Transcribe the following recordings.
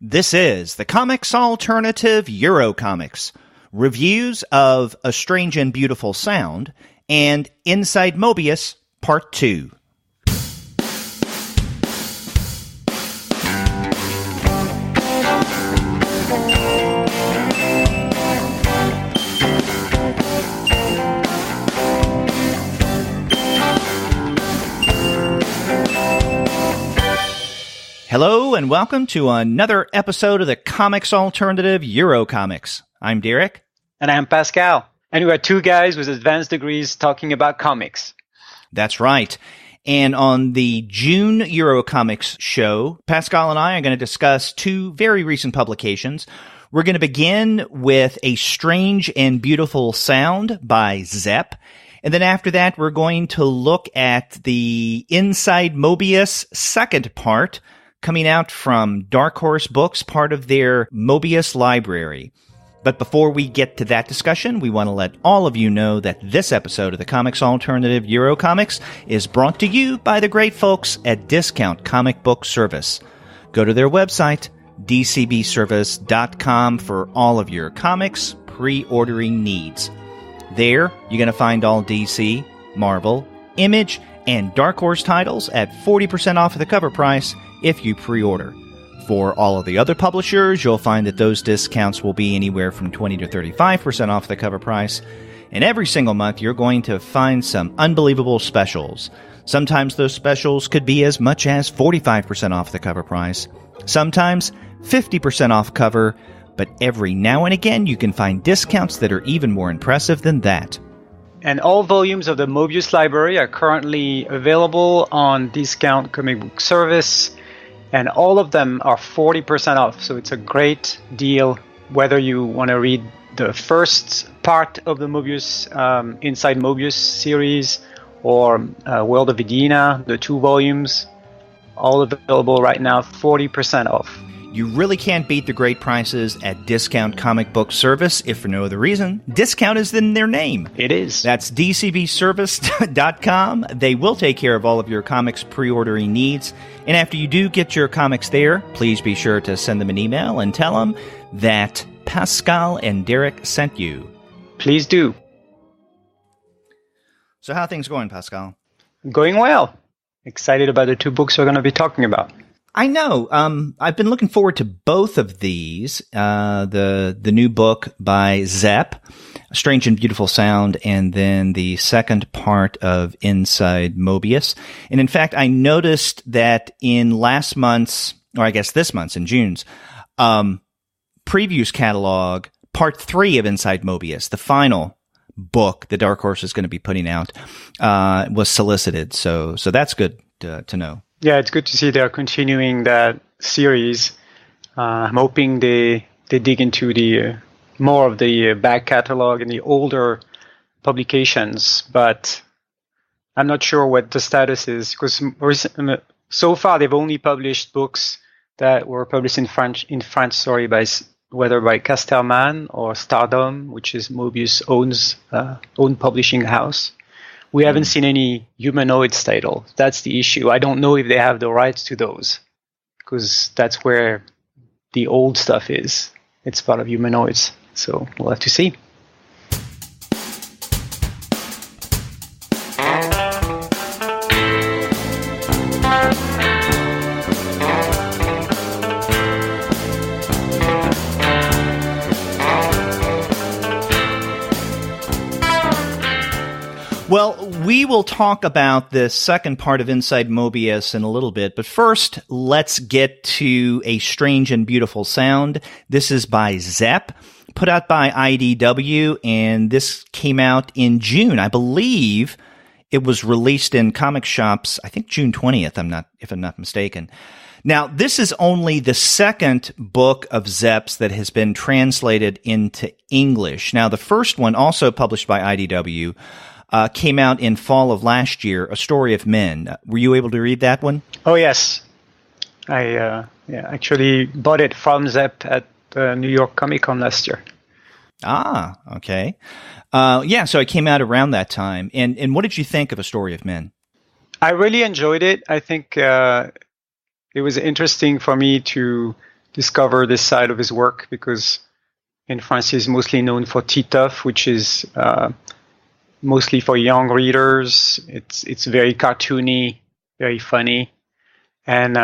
This is the Comics Alternative Eurocomics, reviews of A Strange and Beautiful Sound and Inside Mobius Part 2. Hello and welcome to another episode of the Comics Alternative Eurocomics. I'm Derek. And I'm Pascal. And we are two guys with advanced degrees talking about comics. That's right. And on the June Eurocomics show, Pascal and I are going to discuss two very recent publications. We're going to begin with A Strange and Beautiful Sound by Zepp. And then after that, we're going to look at the Inside Mobius second part, coming out from Dark Horse Books, part of their Mobius library. But before we get to that discussion, we want to let all of you know that this episode of the Comics Alternative Eurocomics is brought to you by the great folks at Discount Comic Book Service. Go to their website, dcbservice.com, for all of your comics pre-ordering needs. There, you're going to find all DC, Marvel, Image, and Dark Horse titles at 40% off of the cover price if you pre-order. For all of the other publishers, you'll find that those discounts will be anywhere from 20 to 35% off the cover price. And every single month, you're going to find some unbelievable specials. Sometimes those specials could be as much as 45% off the cover price. Sometimes 50% off cover. But every now and again, you can find discounts that are even more impressive than that. And all volumes of the Mobius library are currently available on Discount Comic Book Service. And all of them are 40% off, so it's a great deal whether you want to read the first part of the Mobius, Inside Mobius series, or World of Edina, the 2 volumes, all available right now, 40% off. You really can't beat the great prices at Discount Comic Book Service, if for no other reason. Discount is in their name. It is. That's dcbservice.com. They will take care of all of your comics pre-ordering needs. And after you do get your comics there, please be sure to send them an email and tell them that Pascal and Derek sent you. Please do. So how are things going, Pascal? Going well. Excited about the 2 books we're going to be talking about. I know. I've been looking forward to both of these. The new book by Zepp, Strange and Beautiful Sound, and then the second part of Inside Mobius. And in fact, I noticed that in last month's, or I guess this month's, in June's, previews catalog, part 3 of Inside Mobius, the final book the Dark Horse is going to be putting out, was solicited. So that's good to know. Yeah, it's good to see they're continuing that series. I'm hoping they dig into the more of the back catalog and the older publications, but I'm not sure what the status is, because so far they've only published books that were published in France, by whether by Castellman or Stardom, which is Mobius' own publishing house. We haven't seen any Humanoids title. That's the issue. I don't know if they have the rights to those, because that's where the old stuff is. It's part of Humanoids. So we'll have to see. Well, we will talk about the second part of Inside Mobius in a little bit, but first, let's get to A Strange and Beautiful Sound. This is by Zepp, put out by IDW, and this came out in June. I believe it was released in comic shops, I think June 20th, if I'm not mistaken. Now, this is only the second book of Zepp's that has been translated into English. Now, the first one, also published by IDW, came out in fall of last year, A Story of Men. Were you able to read that one? Oh, yes. I actually bought it from Zepp at the New York Comic Con last year. Ah, okay. So it came out around that time. And what did you think of A Story of Men? I really enjoyed it. I think it was interesting for me to discover this side of his work, because in France he's mostly known for Titeuf, which is mostly for young readers. It's very cartoony, very funny, and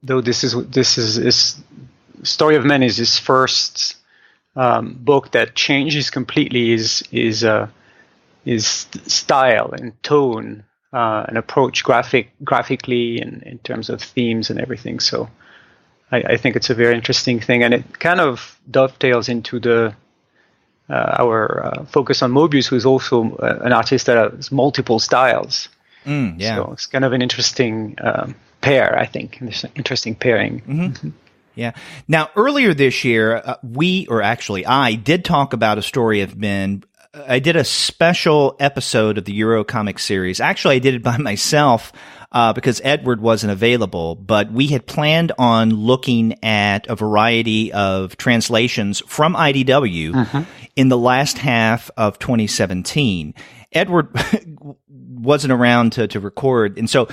though this is Story of Men is his first book that changes completely his style and tone and approach graphically and in terms of themes and everything. So I think it's a very interesting thing, and it kind of dovetails into our focus on Moebius, who is also an artist that has multiple styles. So it's kind of an interesting pair, I think. It's an interesting pairing. Mm-hmm. Yeah. Now, earlier this year, I did talk about A Story of Men. I did a special episode of the Eurocomic series. Actually, I did it by myself because Edward wasn't available, but we had planned on looking at a variety of translations from IDW in the last half of 2017. Edward wasn't around to record, and so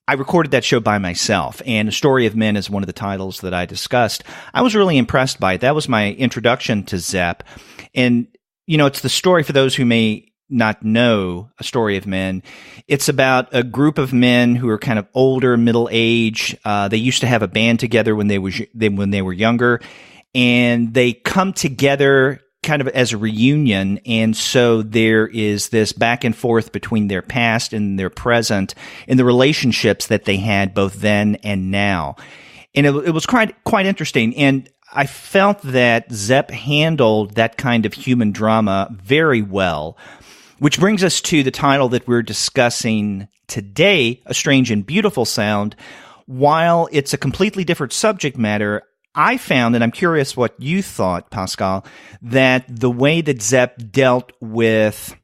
I recorded that show by myself, and A Story of Men is one of the titles that I discussed. I was really impressed by it. That was my introduction to Zepp. And, it's the story, for those who may not know A Story of Men. It's about a group of men who are kind of older, middle age. They used to have a band together when they were younger, and they come together kind of as a reunion, and so there is this back and forth between their past and their present and the relationships that they had both then and now. And it was quite interesting, and I felt that Zepp handled that kind of human drama very well, which brings us to the title that we're discussing today, A Strange and Beautiful Sound. While it's a completely different subject matter, I found, and I'm curious what you thought, Pascal, that the way that Zepp dealt with,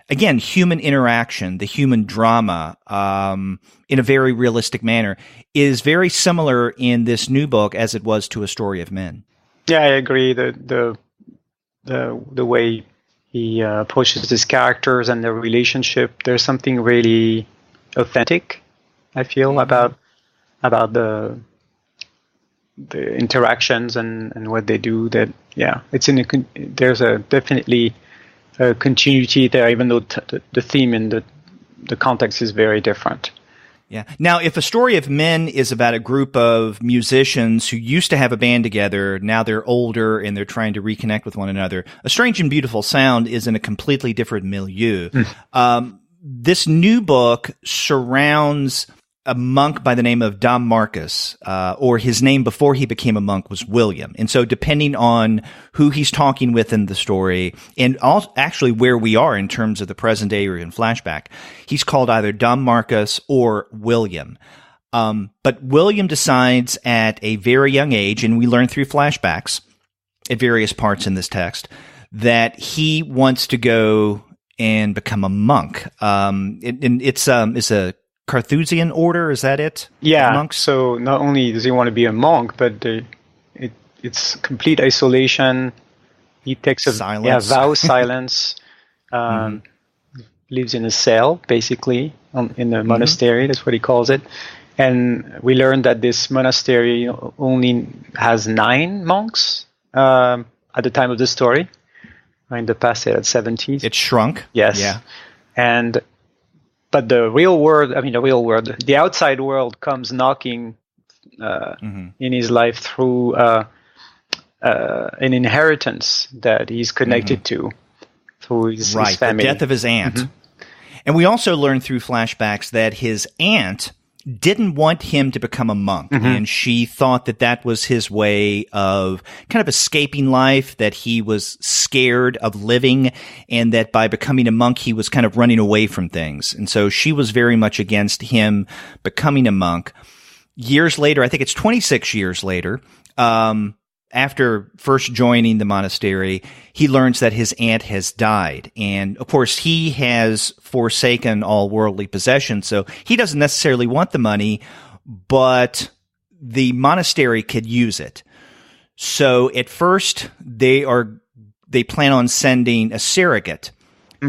again, human interaction, the human drama, in a very realistic manner, is very similar in this new book as it was to A Story of Men. Yeah, I agree. The way he approaches his characters and their relationship, there's something really authentic, I feel, about the interactions and what they do. That it's there's definitely a continuity there, even though the theme and the context is very different. Yeah. Now, if A Story of Men is about a group of musicians who used to have a band together, now they're older and they're trying to reconnect with one another, A Strange and Beautiful Sound is in a completely different milieu. This new book surrounds a monk by the name of Dom Marcus, or his name before he became a monk was William. And so depending on who he's talking with in the story, and actually where we are in terms of the present day or in flashback, he's called either Dom Marcus or William. But William decides at a very young age, and we learn through flashbacks at various parts in this text, that he wants to go and become a monk. It's a Carthusian order, is that it? Yeah. Monks? So not only does he want to be a monk, but it's complete isolation. He takes vow silence. Lives in a cell, basically, in a monastery. That's what he calls it. And we learned that this monastery only has 9 monks at the time of the story. In the past, it had 70. It shrunk. Yes. Yeah. But the outside world comes knocking in his life through an inheritance that he's connected to through his family. The death of his aunt. And we also learn through flashbacks that his aunt didn't want him to become a monk, and she thought that was his way of kind of escaping life, that he was scared of living, and that by becoming a monk, he was kind of running away from things. And so she was very much against him becoming a monk. Years later, I think it's 26 years later, after first joining the monastery, he learns that his aunt has died. And, of course, he has forsaken all worldly possessions, so he doesn't necessarily want the money, but the monastery could use it. So at first, they plan on sending a surrogate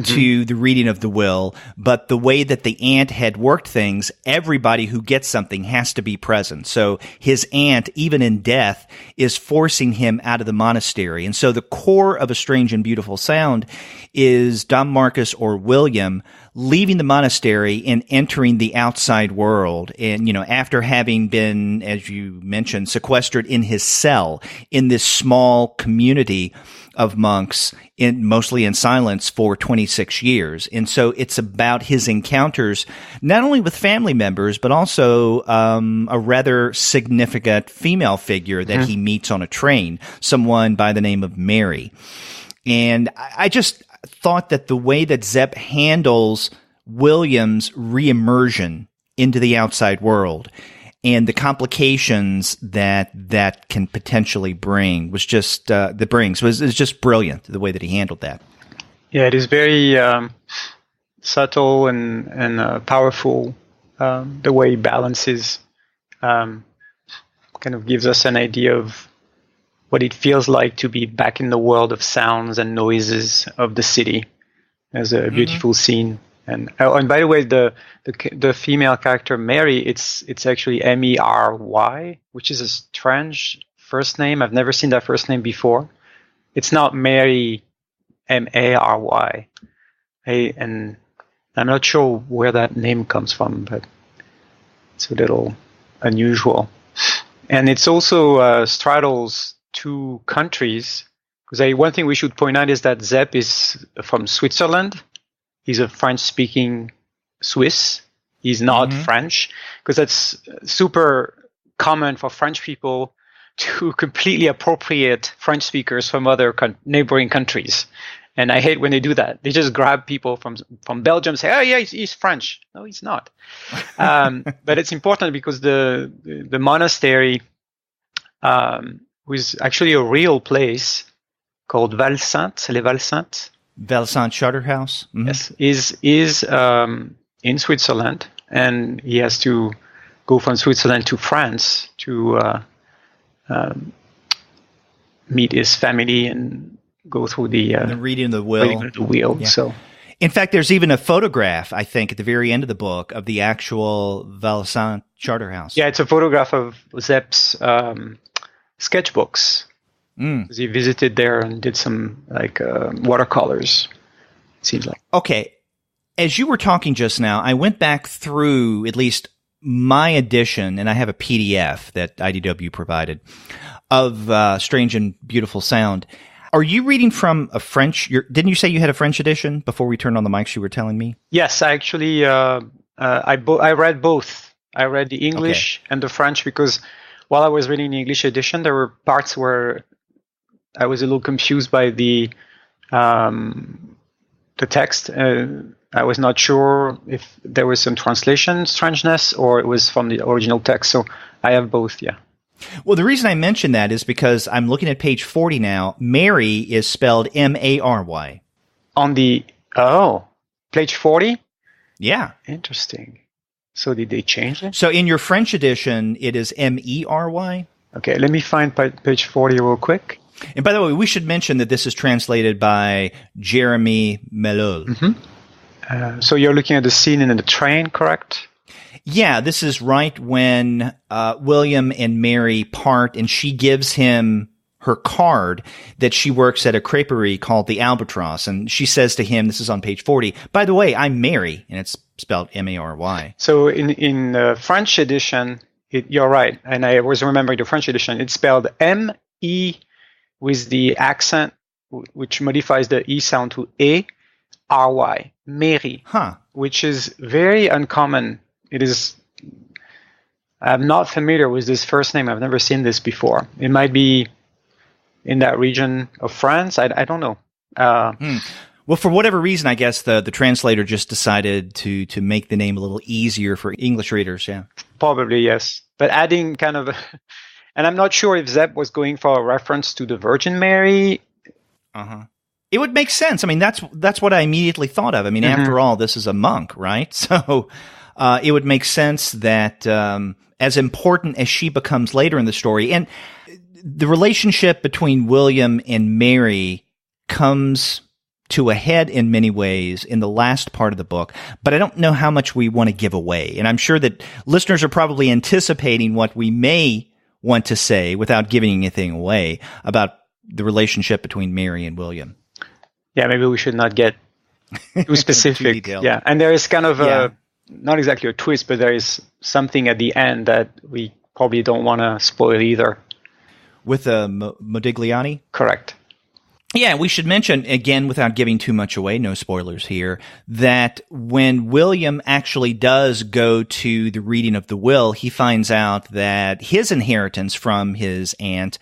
to the reading of the will, but the way that the aunt had worked things, everybody who gets something has to be present. So his aunt, even in death, is forcing him out of the monastery. And so the core of A Strange and Beautiful Sound is Dom Marcus or William leaving the monastery and entering the outside world. And, after having been, as you mentioned, sequestered in his cell in this small community of monks, mostly in silence, for 26 years. And so it's about his encounters, not only with family members, but also a rather significant female figure that he meets on a train, someone by the name of Mary. And I just thought that the way that Zepp handles William's reimmersion into the outside world and the complications that can potentially bring was just was just brilliant, the way that he handled that. Yeah, it is very subtle and powerful. The way he balances kind of gives us an idea of what it feels like to be back in the world of sounds and noises of the city. There's a beautiful scene. And by the way, the female character Mary, it's actually Mary, which is a strange first name. I've never seen that first name before. It's not Mary, Mary. And I'm not sure where that name comes from, but it's a little unusual. And it's also straddles two countries, because one thing we should point out is that Zepp is from Switzerland. He's a French-speaking Swiss. He's not French, because that's super common for French people to completely appropriate French speakers from other neighboring countries. And I hate when they do that. They just grab people from Belgium and say, oh, yeah, he's French. No, he's not. But it's important because the monastery was actually a real place called Valsainte, Les Valsaintes. Valsainte Charterhouse. Yes, is in Switzerland, and he has to go from Switzerland to France to meet his family and go through the reading of the will. Yeah. So, in fact, there's even a photograph, I think, at the very end of the book of the actual Valsainte Charterhouse. Yeah, it's a photograph of Zepp's sketchbooks. Because he visited there and did some watercolors, it seems like. Okay. As you were talking just now, I went back through at least my edition, and I have a PDF that IDW provided, of Strange and Beautiful Sound. Are you reading from a French? Didn't you say you had a French edition before we turned on the mics? You were telling me. Yes, I actually I read both. I read the English and the French, because while I was reading the English edition, there were parts where I was a little confused by the text. I was not sure if there was some translation strangeness or it was from the original text. So I have both, yeah. Well, the reason I mention that is because I'm looking at page 40 now. Mary is spelled Mary. On the, page 40? Yeah. Interesting. So did they change it? So in your French edition, it is Mery? Okay, let me find page 40 real quick. And by the way, we should mention that this is translated by Jeremy Mellol. So you're looking at the scene in the train, correct? Yeah, this is right when William and Mary part, and she gives him her card that she works at a creperie called the Albatross. And she says to him, this is on page 40, by the way, I'm Mary, and it's spelled Mary. So in the French edition, you're right. And I was remembering the French edition. It's spelled M-E with the accent, which modifies the E sound to A-R-Y, Mary, which is very uncommon. I'm not familiar with this first name. I've never seen this before. It might be in that region of France. I don't know. Well, for whatever reason, I guess the translator just decided to make the name a little easier for English readers, yeah. Probably, yes. But adding kind of... And I'm not sure if Zepp was going for a reference to the Virgin Mary. It would make sense. I mean, that's what I immediately thought of. I mean, after all, this is a monk, right? So it would make sense that as important as she becomes later in the story, and the relationship between William and Mary comes to a head in many ways in the last part of the book, but I don't know how much we want to give away. And I'm sure that listeners are probably anticipating what we may want to say without giving anything away about the relationship between Mary and William. Yeah, maybe we should not get too specific. Too yeah, and there is kind of a, not exactly a twist, but there is something at the end that we probably don't want to spoil either. With Modigliani? Correct. Yeah, we should mention, again, without giving too much away, no spoilers here, that when William actually does go to the reading of the will, he finds out that his inheritance from his aunt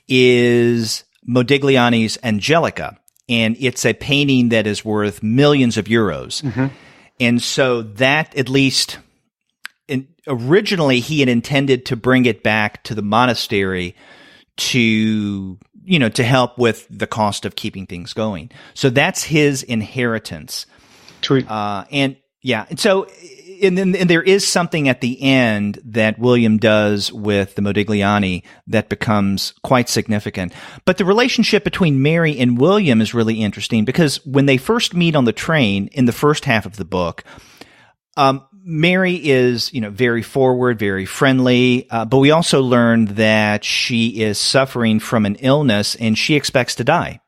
is Modigliani's Angelica, and it's a painting that is worth millions of euros. Mm-hmm. And so that, at least, originally he had intended to bring it back to the monastery to help with the cost of keeping things going. So that's his inheritance. And then there is something at the end that William does with the Modigliani that becomes quite significant. But the relationship between Mary and William is really interesting because when they first meet on the train in the first half of the book, Mary is, very forward, very friendly, but we also learn that she is suffering from an illness and she expects to die.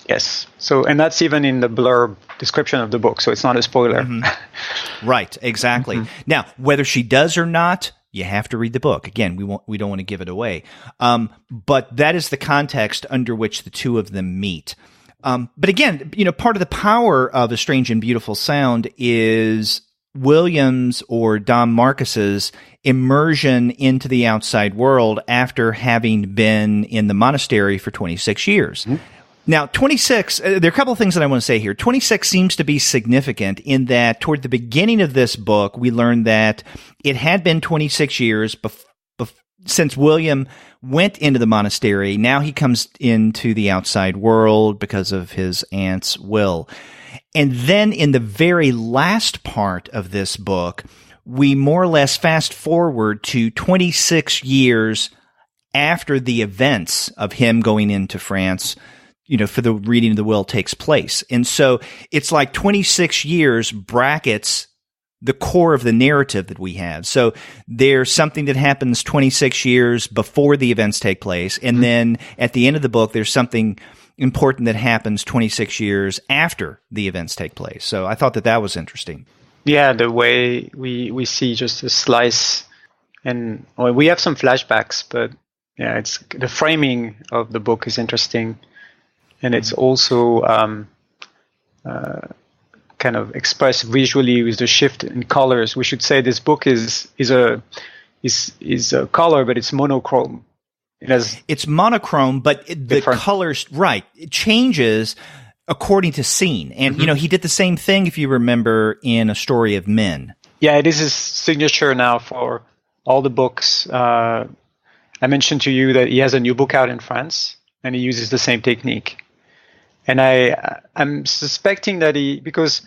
Yes. So, and that's even in the blurb description of the book, so it's not a spoiler. Mm-hmm. Right, exactly. Mm-hmm. Now, whether she does or not, you have to read the book. Again, we don't want to give it away. But that is the context under which the two of them meet. But again, part of the power of A Strange and Beautiful Sound is William's or Dom Marcus's immersion into the outside world after having been in the monastery for 26 years. Mm-hmm. Now, 26, there are a couple of things that I want to say here. 26 seems to be significant in that toward the beginning of this book, we learned that it had been 26 years since William went into the monastery. Now he comes into the outside world because of his aunt's will. And then in the very last part of this book, we more or less fast forward to 26 years after the events of him going into France, for the reading of the will takes place. And so it's like 26 years brackets the core of the narrative that we have. So there's something that happens 26 years before the events take place. And then at the end of the book, there's something important that happens 26 years after the events take place. So I thought that was interesting. Yeah, the way we see just a slice, and we have some flashbacks, but yeah, it's the framing of the book is interesting, and it's also kind of expressed visually with the shift in colors. We should say this book is a color, but it's monochrome. It's monochrome, but the colors, right, it changes according to scene. And, he did the same thing, if you remember, in A Story of Men. Yeah, it is his signature now for all the books. I mentioned to you that he has a new book out in France, and he uses the same technique. And I'm suspecting that because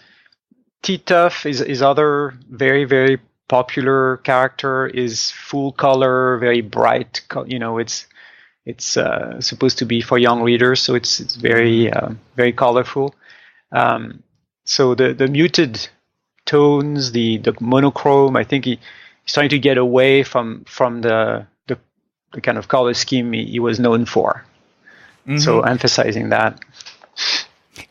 Titeuf is other very, very popular character, is full color, very bright. It's supposed to be for young readers, so it's very very colorful. So the muted tones, the monochrome, I think he's trying to get away from the kind of color scheme he was known for. Mm-hmm. So emphasizing that.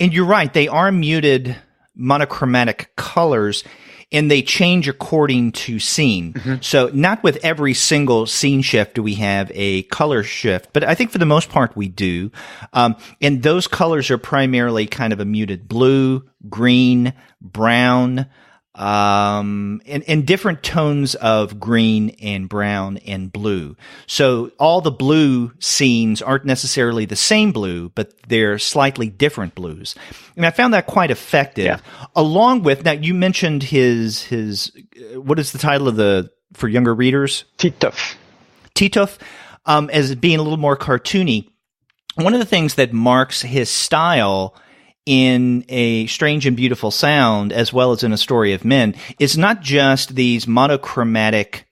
And you're right, they are muted monochromatic colors, and they change according to scene. Mm-hmm. So not with every single scene shift do we have a color shift, but I think for the most part we do. And those colors are primarily kind of a muted blue, green, brown, and different tones of green and brown and blue. So all the blue scenes aren't necessarily the same blue, but they're slightly different blues. And I found that quite effective. Yeah. Along with, now you mentioned his what is the title for younger readers? Titeuf, as being a little more cartoony. One of the things that marks his style in A Strange and Beautiful Sound, as well as in A Story of Men, is not just these monochromatic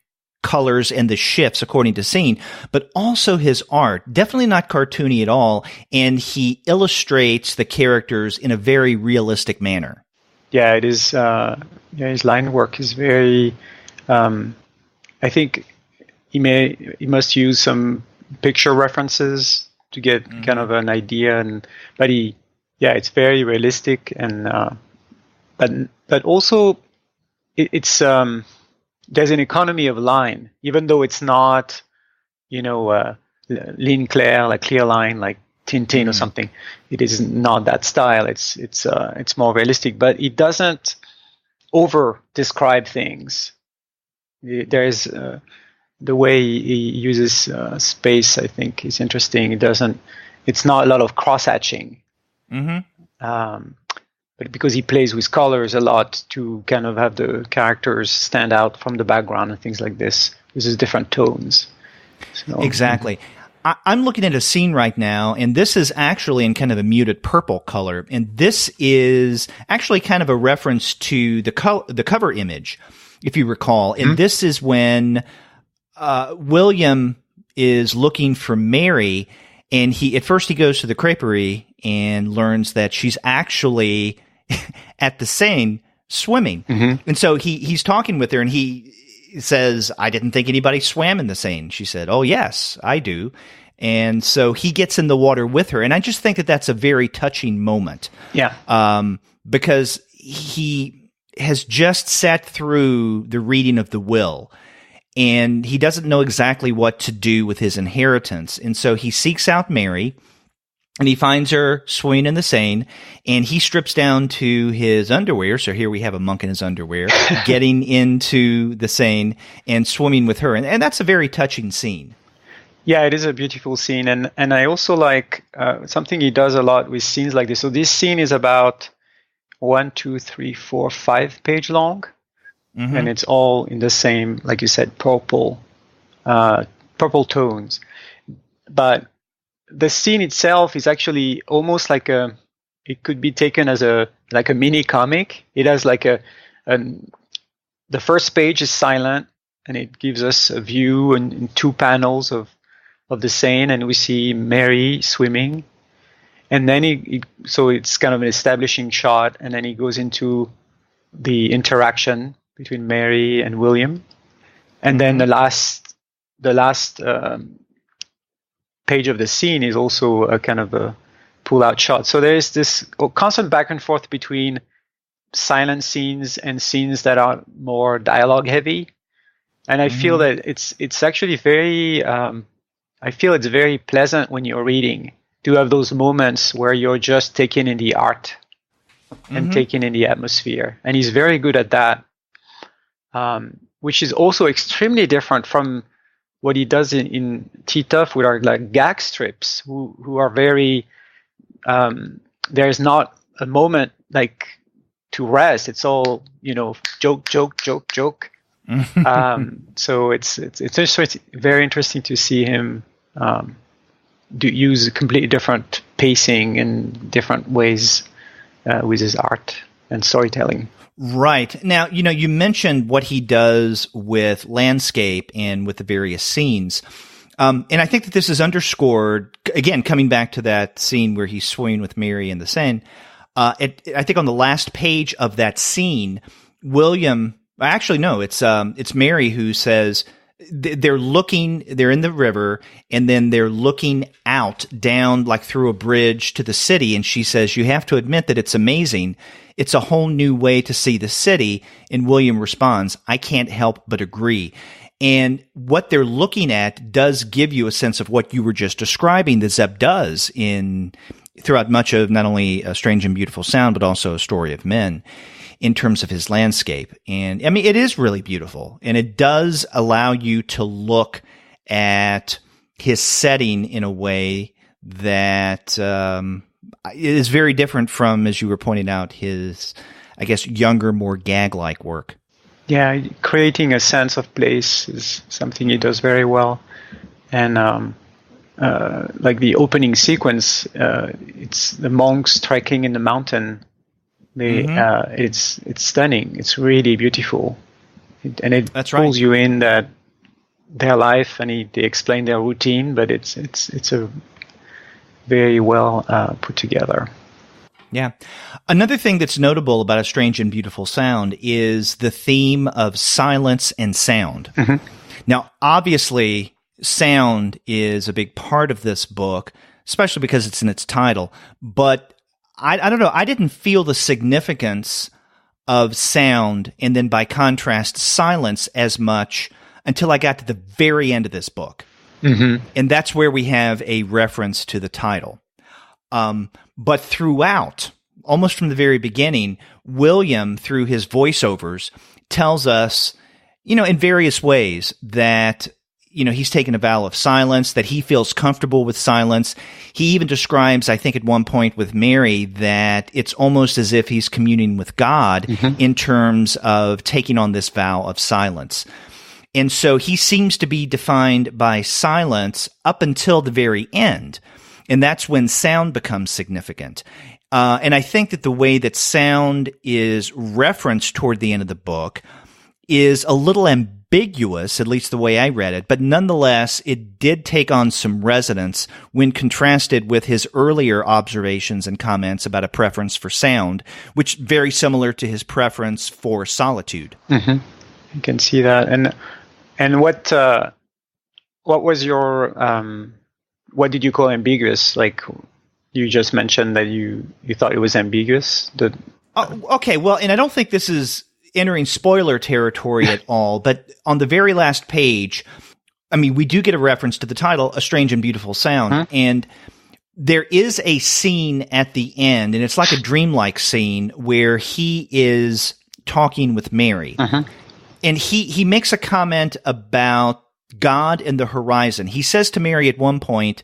colors and the shifts according to scene, but also his art. Definitely not cartoony at all, and he illustrates the characters in a very realistic manner. Yeah, it is. His line work is very. I think he must use some picture references to get kind of an idea, but it's very realistic, and but also it's there's an economy of line, even though it's not ligne claire, like clear line, like Tintin or something. It is not that style. It's more realistic, but it doesn't over describe things. There's the way he uses space, I think, is interesting. It's not a lot of cross hatching, but because he plays with colors a lot to kind of have the characters stand out from the background and things like this. This is different tones. So, exactly. I'm looking at a scene right now, and this is actually in kind of a muted purple color. And this is actually kind of a reference to the cover image, if you recall. And this is when William is looking for Mary, and at first he goes to the creperie and learns that she's actually at the Seine swimming. And so he's talking with her, and he says, "I didn't think anybody swam in the Seine." She said, "Oh, yes, I do." And so he gets in the water with her. And I just think that that's a very touching moment. Yeah. Because he has just sat through the reading of the will, and he doesn't know exactly what to do with his inheritance. And so he seeks out Mary, and he finds her swimming in the Seine, and he strips down to his underwear. So here we have a monk in his underwear getting into the Seine and swimming with her. And that's a very touching scene. Yeah, it is a beautiful scene. And I also like something he does a lot with scenes like this. So this scene is about 1, 2, 3, 4, 5 page long. And it's all in the same, like you said, purple tones. But the scene itself is actually almost like it could be taken as a mini comic. It has like the first page is silent, and it gives us a view in 2 panels of the Seine, and we see Mary swimming. And then so it's kind of an establishing shot, and then he goes into the interaction between Mary and William. And then the last page of the scene is also a kind of a pull-out shot. So there's this constant back and forth between silent scenes and scenes that are more dialogue-heavy. And I feel that it's actually very... I feel it's very pleasant when you're reading to have those moments where you're just taking in the art and taking in the atmosphere. And he's very good at that, which is also extremely different from what he does in T-Tough with our like gag strips, who are very, there's not a moment like to rest. It's all, joke. So it's very interesting to see him use completely different pacing and different ways with his art and storytelling. Right. Now, you mentioned what he does with landscape and with the various scenes. And I think that this is underscored, again, coming back to that scene where he's swimming with Mary in the Seine. I think on the last page of that scene, William... Actually, no, it's Mary who says they're in the river, and then they're looking out down like through a bridge to the city. And she says, "You have to admit that it's amazing. It's a whole new way to see the city." And William responds, "I can't help but agree." And what they're looking at does give you a sense of what you were just describing that Zeb does throughout much of not only A Strange and Beautiful Sound, but also A Story of Men, in terms of his landscape. And I mean, it is really beautiful, and it does allow you to look at his setting in a way that is very different from, as you were pointing out, his, I guess, younger, more gag-like work. Yeah, creating a sense of place is something he does very well. And like the opening sequence, it's the monks trekking in the mountain. It's stunning. It's really beautiful, and it pulls you in that their life, and they explain their routine, but it's a very well put together. Yeah. Another thing that's notable about A Strange and Beautiful Sound is the theme of silence and sound. Mm-hmm. Now, obviously, sound is a big part of this book, especially because it's in its title. But I don't know, I didn't feel the significance of sound and then by contrast silence as much until I got to the very end of this book. Mm-hmm. And that's where we have a reference to the title. But throughout, almost from the very beginning, William, through his voiceovers, tells us, in various ways that, he's taken a vow of silence, that he feels comfortable with silence. He even describes, I think at one point with Mary, that it's almost as if he's communing with God mm-hmm. in terms of taking on this vow of silence. And so he seems to be defined by silence up until the very end. And that's when sound becomes significant. And I think that the way that sound is referenced toward the end of the book is a little ambiguous, at least the way I read it. But nonetheless, it did take on some resonance when contrasted with his earlier observations and comments about a preference for sound, which very similar to his preference for solitude. Mm-hmm. You can see that. And what was your what did you call ambiguous? Like you just mentioned that you thought it was ambiguous. Okay, well, and I don't think this is entering spoiler territory at all, but on the very last page, I mean, we do get a reference to the title, A Strange and Beautiful Sound, huh? And there is a scene at the end, and it's like a dreamlike scene where he is talking with Mary. Uh-huh. And he makes a comment about God and the horizon. He says to Mary at one point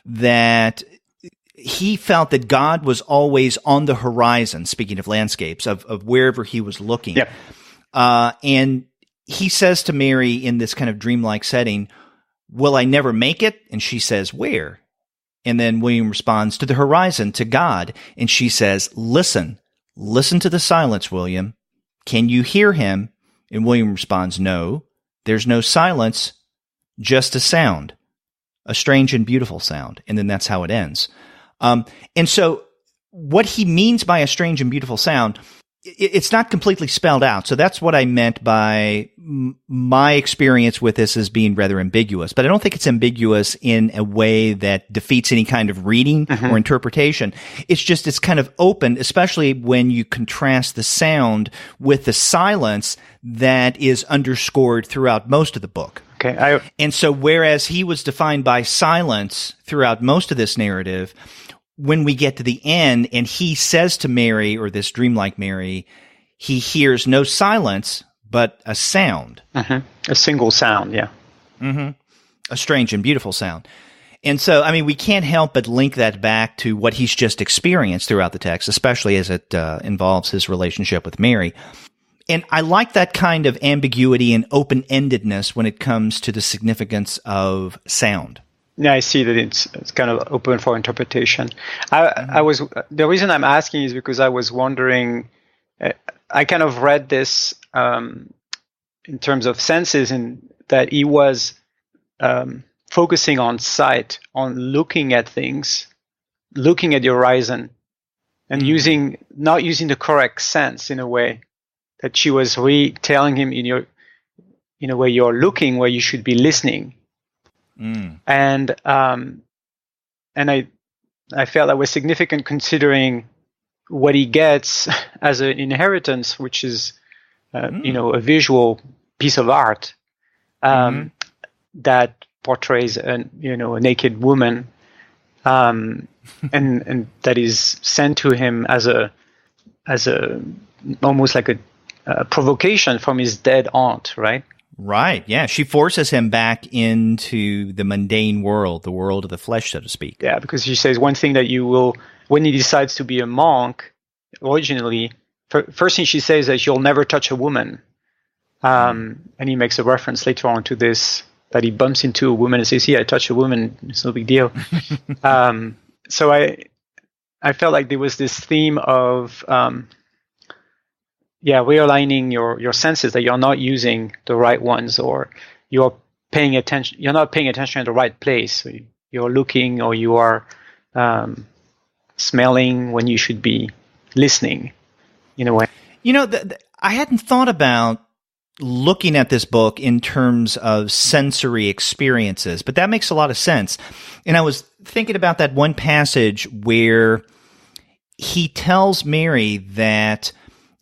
that he felt that God was always on the horizon, speaking of landscapes, of wherever he was looking. Yep. And he says to Mary in this kind of dreamlike setting, "Will I never make it?" And she says, "Where?" And then William responds, "To the horizon, to God." And she says, Listen to the silence, William. Can you hear him?" And William responds, "No, there's no silence, just a sound, a strange and beautiful sound." And then that's how it ends. And so what he means by a strange and beautiful sound, it's not completely spelled out. So that's what I meant by my experience with this as being rather ambiguous. But I don't think it's ambiguous in a way that defeats any kind of reading or interpretation. It's kind of open, especially when you contrast the sound with the silence that is underscored throughout most of the book. Okay. And so whereas he was defined by silence throughout most of this narrative, when we get to the end and he says to Mary, or this dreamlike Mary, he hears no silence, but a sound. A single sound, yeah. A strange and beautiful sound. And so, I mean, we can't help but link that back to what he's just experienced throughout the text, especially as it involves his relationship with Mary. And I like that kind of ambiguity and open-endedness when it comes to the significance of sound. Yeah, I see that it's kind of open for interpretation. The reason I'm asking is because I was wondering, I kind of read this in terms of senses, and that he was focusing on sight, on looking at things, looking at the horizon, and not using the correct sense in a way. That she was telling him in a way, you're looking where you should be listening. And I felt that was significant considering what he gets as an inheritance, which is a visual piece of art that portrays a naked woman, and that is sent to him as a almost like a provocation from his dead aunt, right? Right, yeah. She forces him back into the mundane world, the world of the flesh, so to speak. Yeah, because she says one thing that you will, when he decides to be a monk, originally, first thing she says is you'll never touch a woman. And he makes a reference later on to this, that he bumps into a woman and says, "Yeah, I touched a woman, it's no big deal." So I felt like there was this theme of realigning your senses, that you're not using the right ones, or you're paying attention. You're not paying attention in the right place. So you're looking, or you are smelling when you should be listening, in a way. I hadn't thought about looking at this book in terms of sensory experiences, but that makes a lot of sense. And I was thinking about that one passage where he tells Mary that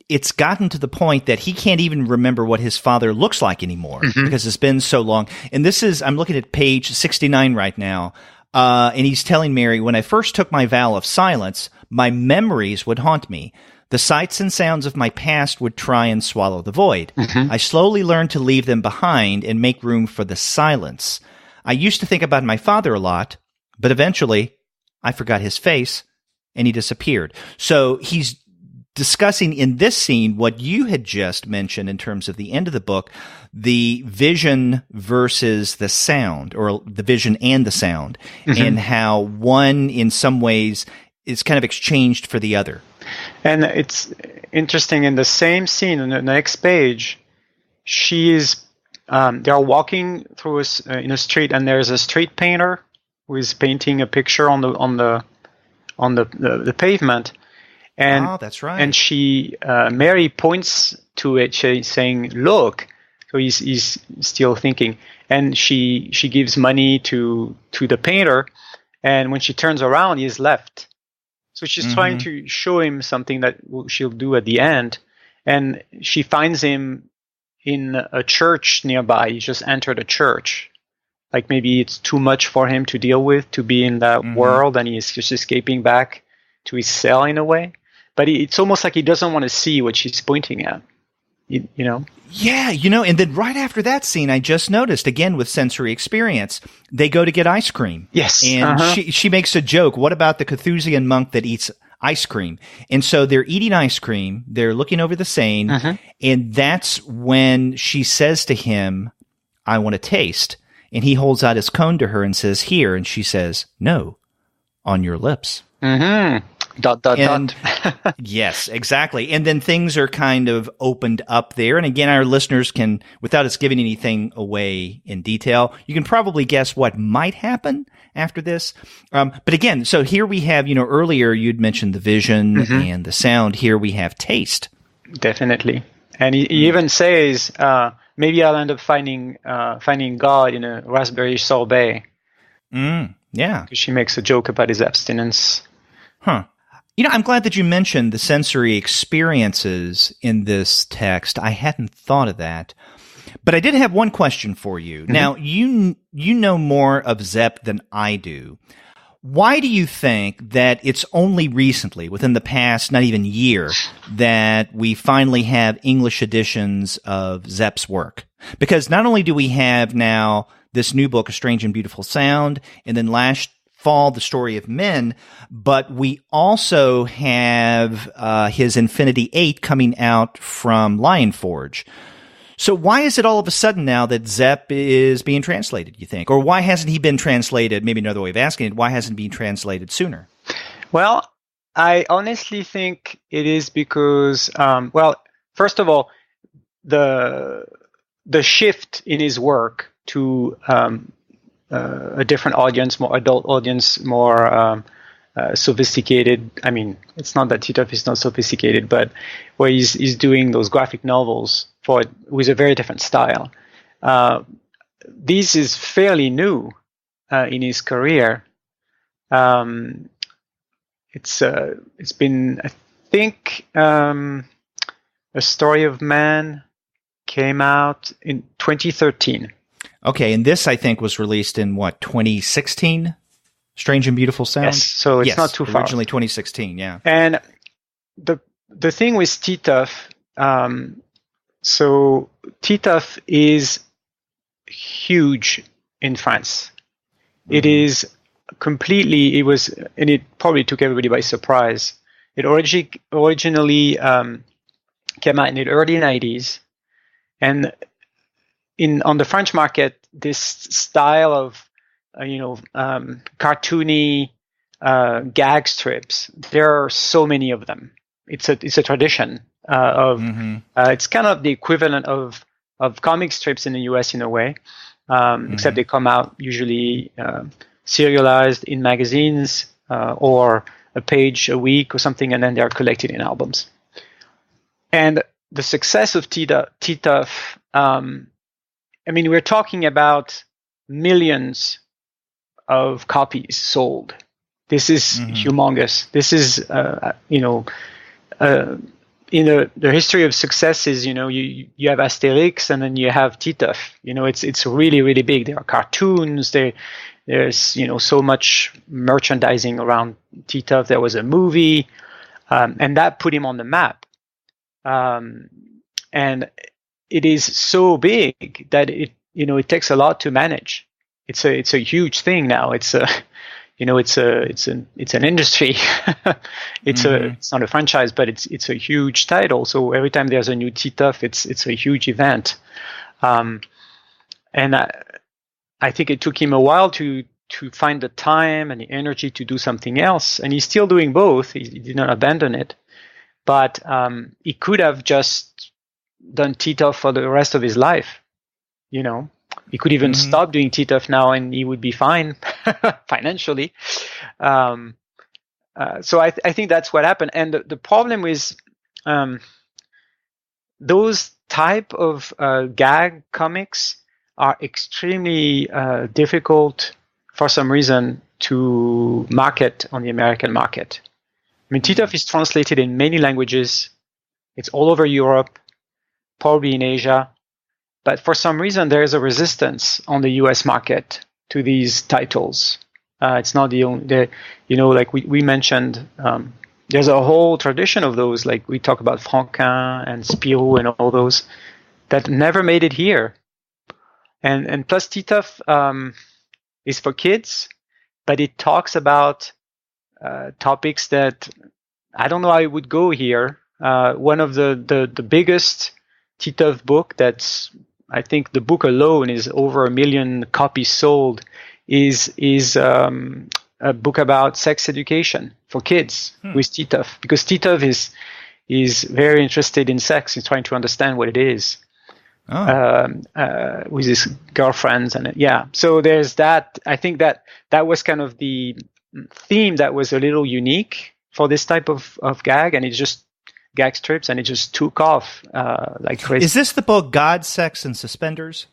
it's gotten to the point that he can't even remember what his father looks like anymore because it's been so long. And I'm looking at page 69 right now. And he's telling Mary, when I first took my vow of silence, my memories would haunt me. The sights and sounds of my past would try and swallow the void. I slowly learned to leave them behind and make room for the silence. I used to think about my father a lot, but eventually I forgot his face and he disappeared. So he's discussing in this scene what you had just mentioned in terms of the end of the book, the vision versus the sound, or the vision and the sound, and how one in some ways is kind of exchanged for the other. And it's interesting, in the same scene on the next page, they are walking through in a street, and there's a street painter who is painting a picture on the pavement. And that's right. And Mary points to it, saying, "Look." So he's still thinking, and she gives money to the painter, and when she turns around, he is left. So she's trying to show him something that she'll do at the end, and she finds him in a church nearby. He just entered a church. Like maybe it's too much for him to deal with, to be in that world, and he's just escaping back to his cell in a way. But it's almost like he doesn't want to see what she's pointing at, you know? Yeah, and then right after that scene, I just noticed, again with sensory experience, they go to get ice cream. Yes. And she makes a joke, what about the Carthusian monk that eats ice cream? And so they're eating ice cream, they're looking over the Seine, and that's when she says to him, I want to taste. And he holds out his cone to her and says, here. And she says, no, on your lips. Dot. Yes, exactly. And then things are kind of opened up there. And again, our listeners can, without us giving anything away in detail, you can probably guess what might happen after this. But again, so here we have, earlier you'd mentioned the vision and the sound. Here we have taste. Definitely. And he even says, maybe I'll end up finding God in a raspberry sorbet. Yeah. Because she makes a joke about his abstinence. Huh. I'm glad that you mentioned the sensory experiences in this text. I hadn't thought of that. But I did have one question for you. Now, you know more of Zepp than I do. Why do you think that it's only recently, within the past not even year, that we finally have English editions of Zepp's work? Because not only do we have now this new book, A Strange and Beautiful Sound, and then last fall, The Story of Men, but we also have his Infinity 8 coming out from Lion Forge. So why is it all of a sudden now that Zepp is being translated, you think? Or why hasn't he been translated, maybe another way of asking it, why hasn't he been translated sooner? Well, I honestly think it is because, first of all, the shift in his work to a different audience, more adult audience, more sophisticated. I mean, it's not that Titov is not sophisticated, but where he's doing those graphic novels with a very different style. This is fairly new in his career. It's been, I think, A Story of Man came out in 2013. Okay, and this, I think, was released in, 2016? Strange and Beautiful Sound? Yes, so it's not too far. Originally 2016, yeah. And the thing with Titov, so Titov is huge in France. It is completely, and it probably took everybody by surprise. It originally came out in the early 90s, and on the French market, this style of cartoony gag strips, there are so many of them. It's a tradition of it's kind of the equivalent of comic strips in the US in a way. except they come out usually serialized in magazines or a page a week or something, and then they are collected in albums. And the success of TTUF, we're talking about millions of copies sold. This is humongous. This is, the history of successes, you have Asterix and then you have TTUF. It's really, really big. There are cartoons. There's, so much merchandising around TTUF. There was a movie, and that put him on the map. And it is so big that it takes a lot to manage. It's a huge thing now. It's an industry. It's not a franchise, but it's a huge title. So every time there's a new TTUF, it's a huge event. And I think it took him a while to find the time and the energy to do something else. And he's still doing both. He did not abandon it, but he could have just done TTUF for the rest of his life. He could even stop doing TTUF now and he would be fine financially. So I think that's what happened. And the problem is those type of gag comics are extremely difficult for some reason to market on the American market. TTUF is translated in many languages. It's all over Europe, probably in Asia. But for some reason, there is a resistance on the US market to these titles. It's not the only, like we mentioned, there's a whole tradition of those, like we talk about Franquin and Spirou and all those, that never made it here. And plus TTUF is for kids, but it talks about topics that I don't know how it would go here. One of the biggest TTUF book that's, I think the book alone is over 1 million copies sold, is a book about sex education for kids with TTUF, because TTUF is very interested in sex. He's trying to understand what it is with his girlfriends So there's that. I think that was kind of the theme that was a little unique for this type of gag, and it's just gag strips, and it just took off like crazy. Is this the book God, Sex, and Suspenders?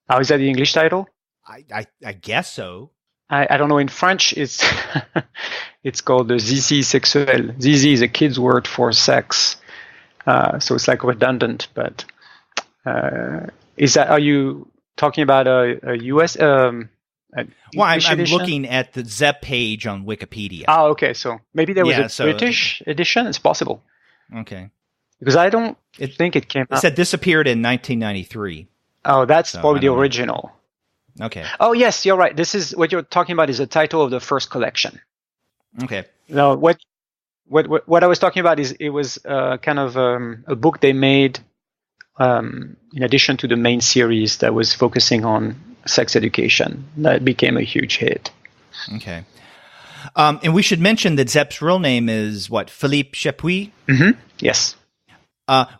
Oh, is that the English title? I guess so. I don't know. In French, it's called the zizi sexuel. Zizi is a kid's word for sex, so it's like redundant. But are you talking about a US? I'm looking at the Zep page on Wikipedia. Oh, okay. So maybe there was a British edition. It's possible. Okay. Because I don't think it came out. It said this appeared in 1993. Oh, that's probably the original. Okay. Oh, yes, you're right. This is what you're talking about is the title of the first collection. Okay. No, what I was talking about is it was kind of a book they made in addition to the main series that was focusing on sex education. That became a huge hit. Okay. And we should mention that Zep's real name is what? Philippe Chapuis? Mm-hmm. Yes.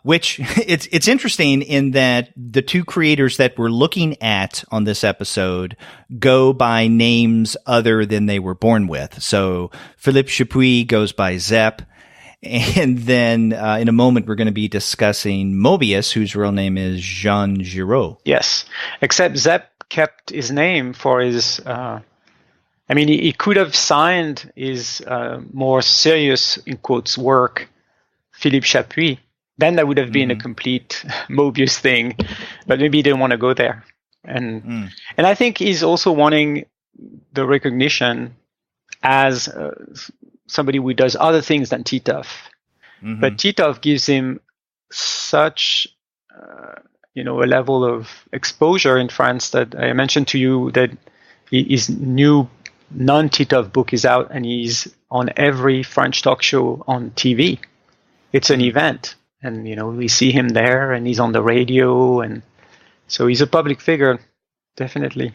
Which it's interesting in that the two creators that we're looking at on this episode go by names other than they were born with. So Philippe Chapuis goes by Zep. And then in a moment, we're going to be discussing Moebius, whose real name is Jean Giraud. Yes. Except Zep kept his name for his... he could have signed his more serious, in quotes, work, Philippe Chapuis. Then that would have been a complete Moebius thing, but maybe he didn't want to go there. And I think he's also wanting the recognition as somebody who does other things than TTUF. But TTUF gives him such a level of exposure in France that I mentioned to you that his new non-TTUF book is out and he's on every French talk show on TV. It's an event. And, we see him there and he's on the radio. And so he's a public figure, definitely.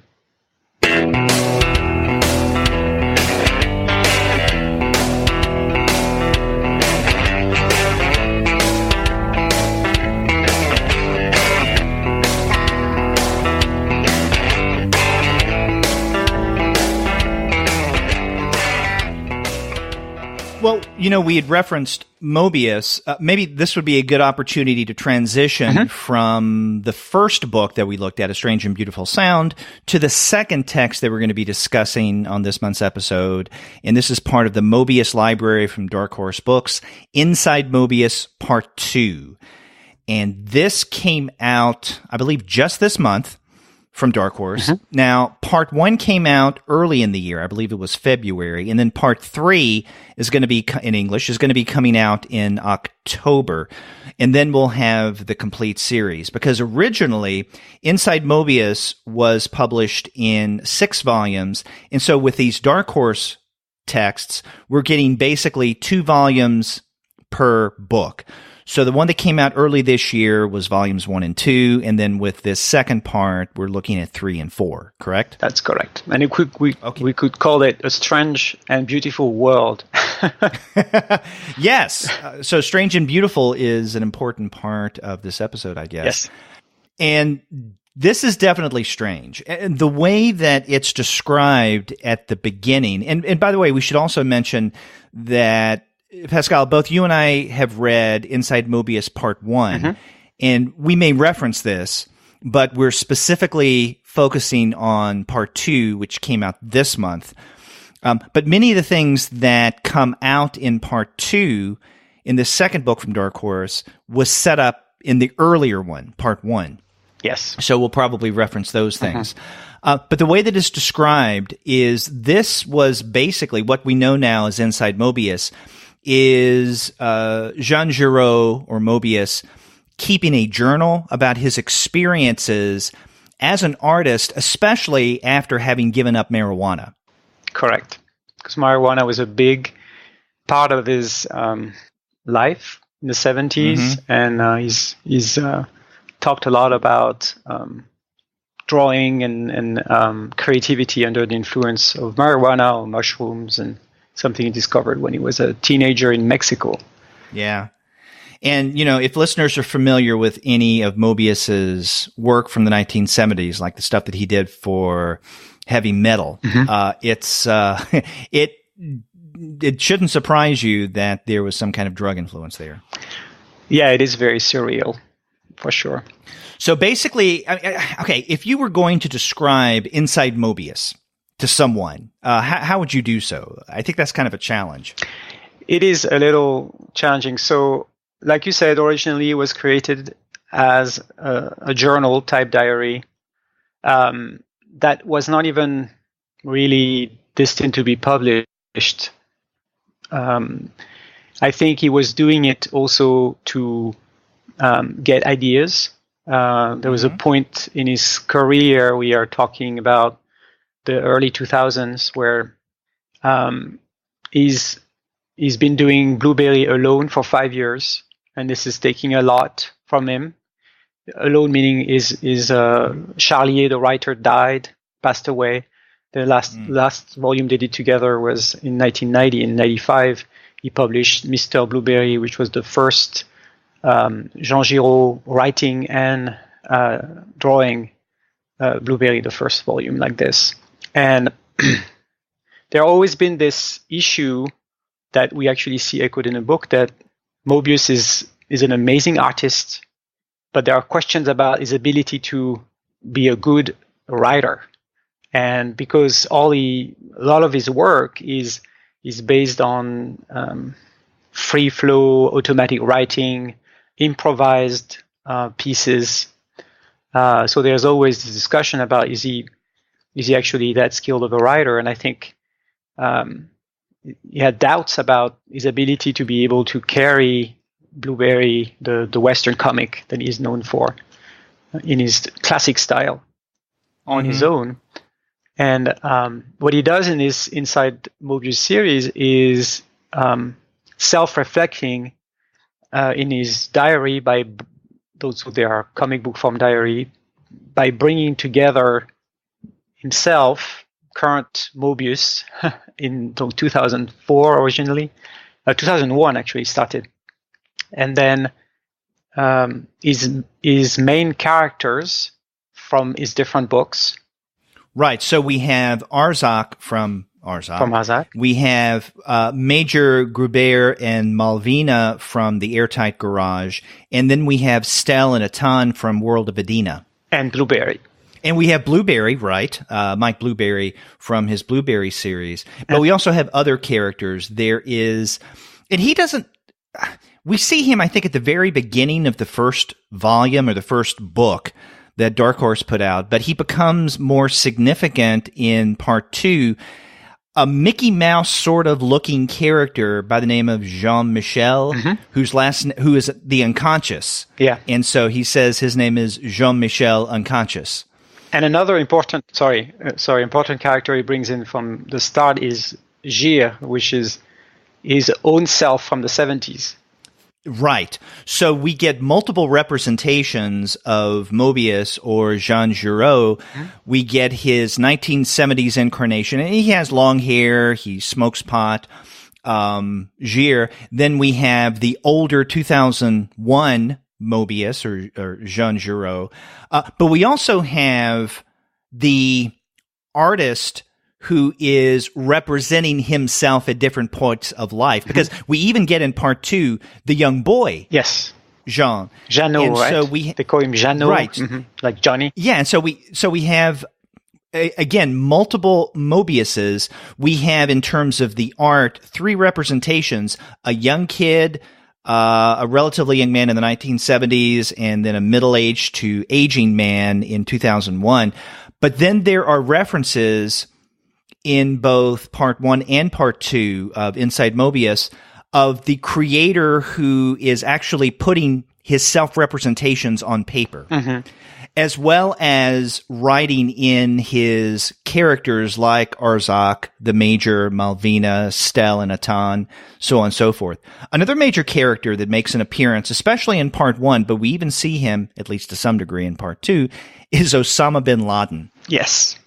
Well, we had referenced Moebius. Maybe this would be a good opportunity to transition from the first book that we looked at, A Strange and Beautiful Sound, to the second text that we're going to be discussing on this month's episode. And this is part of the Moebius library from Dark Horse Books, Inside Moebius Part 2. And this came out, I believe, just this month from Dark Horse. Now, Part 1 came out early in the year. I believe it was February. And then Part 3 is going to be, in English, is going to be coming out in October. And then we'll have the complete series. Because originally, Inside Moebius was published in 6 volumes. And so with these Dark Horse texts, we're getting basically 2 volumes per book. So the one that came out early this year was volumes 1 and 2, and then with this second part, we're looking at 3 and 4, correct? That's correct. And we could call it A Strange and Beautiful World. Yes. So Strange and Beautiful is an important part of this episode, I guess. Yes. And this is definitely strange. And the way that it's described at the beginning, and by the way, we should also mention that Pascal, both you and I have read Inside Moebius Part 1, and we may reference this, but we're specifically focusing on Part 2, which came out this month. But many of the things that come out in Part 2 in the second book from Dark Horse was set up in the earlier one, Part 1. Yes. So we'll probably reference those things. But the way that it's described is this was basically what we know now as Inside Moebius is Jean Giraud, or Moebius, keeping a journal about his experiences as an artist, especially after having given up marijuana. Correct. Because marijuana was a big part of his life in the 70s, and he's talked a lot about drawing and creativity under the influence of marijuana or mushrooms, and something he discovered when he was a teenager in Mexico. Yeah. And, if listeners are familiar with any of Moebius's work from the 1970s, like the stuff that he did for heavy metal, it shouldn't surprise you that there was some kind of drug influence there. Yeah, it is very surreal, for sure. So basically, okay, if you were going to describe Inside Moebius to someone, how would you do so? I think that's kind of a challenge. It is a little challenging. So, like you said, originally it was created as a journal type diary that was not even really destined to be published. I think he was doing it also to get ideas. There was a point in his career, we are talking about the early 2000s, where he's been doing Blueberry alone for 5 years, and this is taking a lot from him. Alone meaning is Charlier, the writer, passed away. The last volume they did together was in 1990. In 95, he published Mr. Blueberry, which was the first Jean Giraud writing and drawing Blueberry, the first volume like this. And there always been this issue that we actually see echoed in the book, that Moebius is an amazing artist, but there are questions about his ability to be a good writer. And because a lot of his work is based on free flow, automatic writing, improvised pieces. So there's always this discussion about is he actually that skilled of a writer? And I think he had doubts about his ability to be able to carry Blueberry, the Western comic that he's known for, in his classic style on his own. And what he does in his Inside Moebius series is self-reflecting in his diary, by those who are comic book form diary, by bringing together himself, current Moebius, in 2004 originally, 2001 actually started, and then his main characters from his different books. Right. So we have Arzach from Arzach. We have Major Grubert and Malvina from the Airtight Garage. And then we have Stel and Atan from World of Adina. And Blueberry. And we have Blueberry, right? Mike Blueberry from his Blueberry series. But we also have other characters. There is, and he doesn't, we see him, I think, at the very beginning of the first volume or the first book that Dark Horse put out, but he becomes more significant in part 2. A Mickey Mouse sort of looking character by the name of Jean-Michel, who is the unconscious. Yeah. And so he says his name is Jean-Michel Unconscious. And another important character he brings in from the start is Gir, which is his own self from the 70s. Right. So we get multiple representations of Mobius or Jean Giraud. We get his 1970s incarnation, and he has long hair. He smokes pot. Gir. Then we have the older 2001 Mobius or Jean Giraud. But we also have the artist who is representing himself at different points of life, because we even get in part 2 the young boy. Yes. Jean. Jeannot, right? So they call him Jeannot, right? Like Johnny. Yeah, and so we have again multiple Mobiuses. We have, in terms of the art, 3 representations: a young kid, a relatively young man in the 1970s, and then a middle-aged to aging man in 2001. But then there are references in both part 1 and part 2 of Inside Mobius of the creator who is actually putting his self-representations on paper, as well as writing in his characters like Arzach, the Major, Malvina, Stel and Atan, so on and so forth. Another major character that makes an appearance, especially in part 1, but we even see him, at least to some degree, in part 2, is Osama bin Laden. Yes.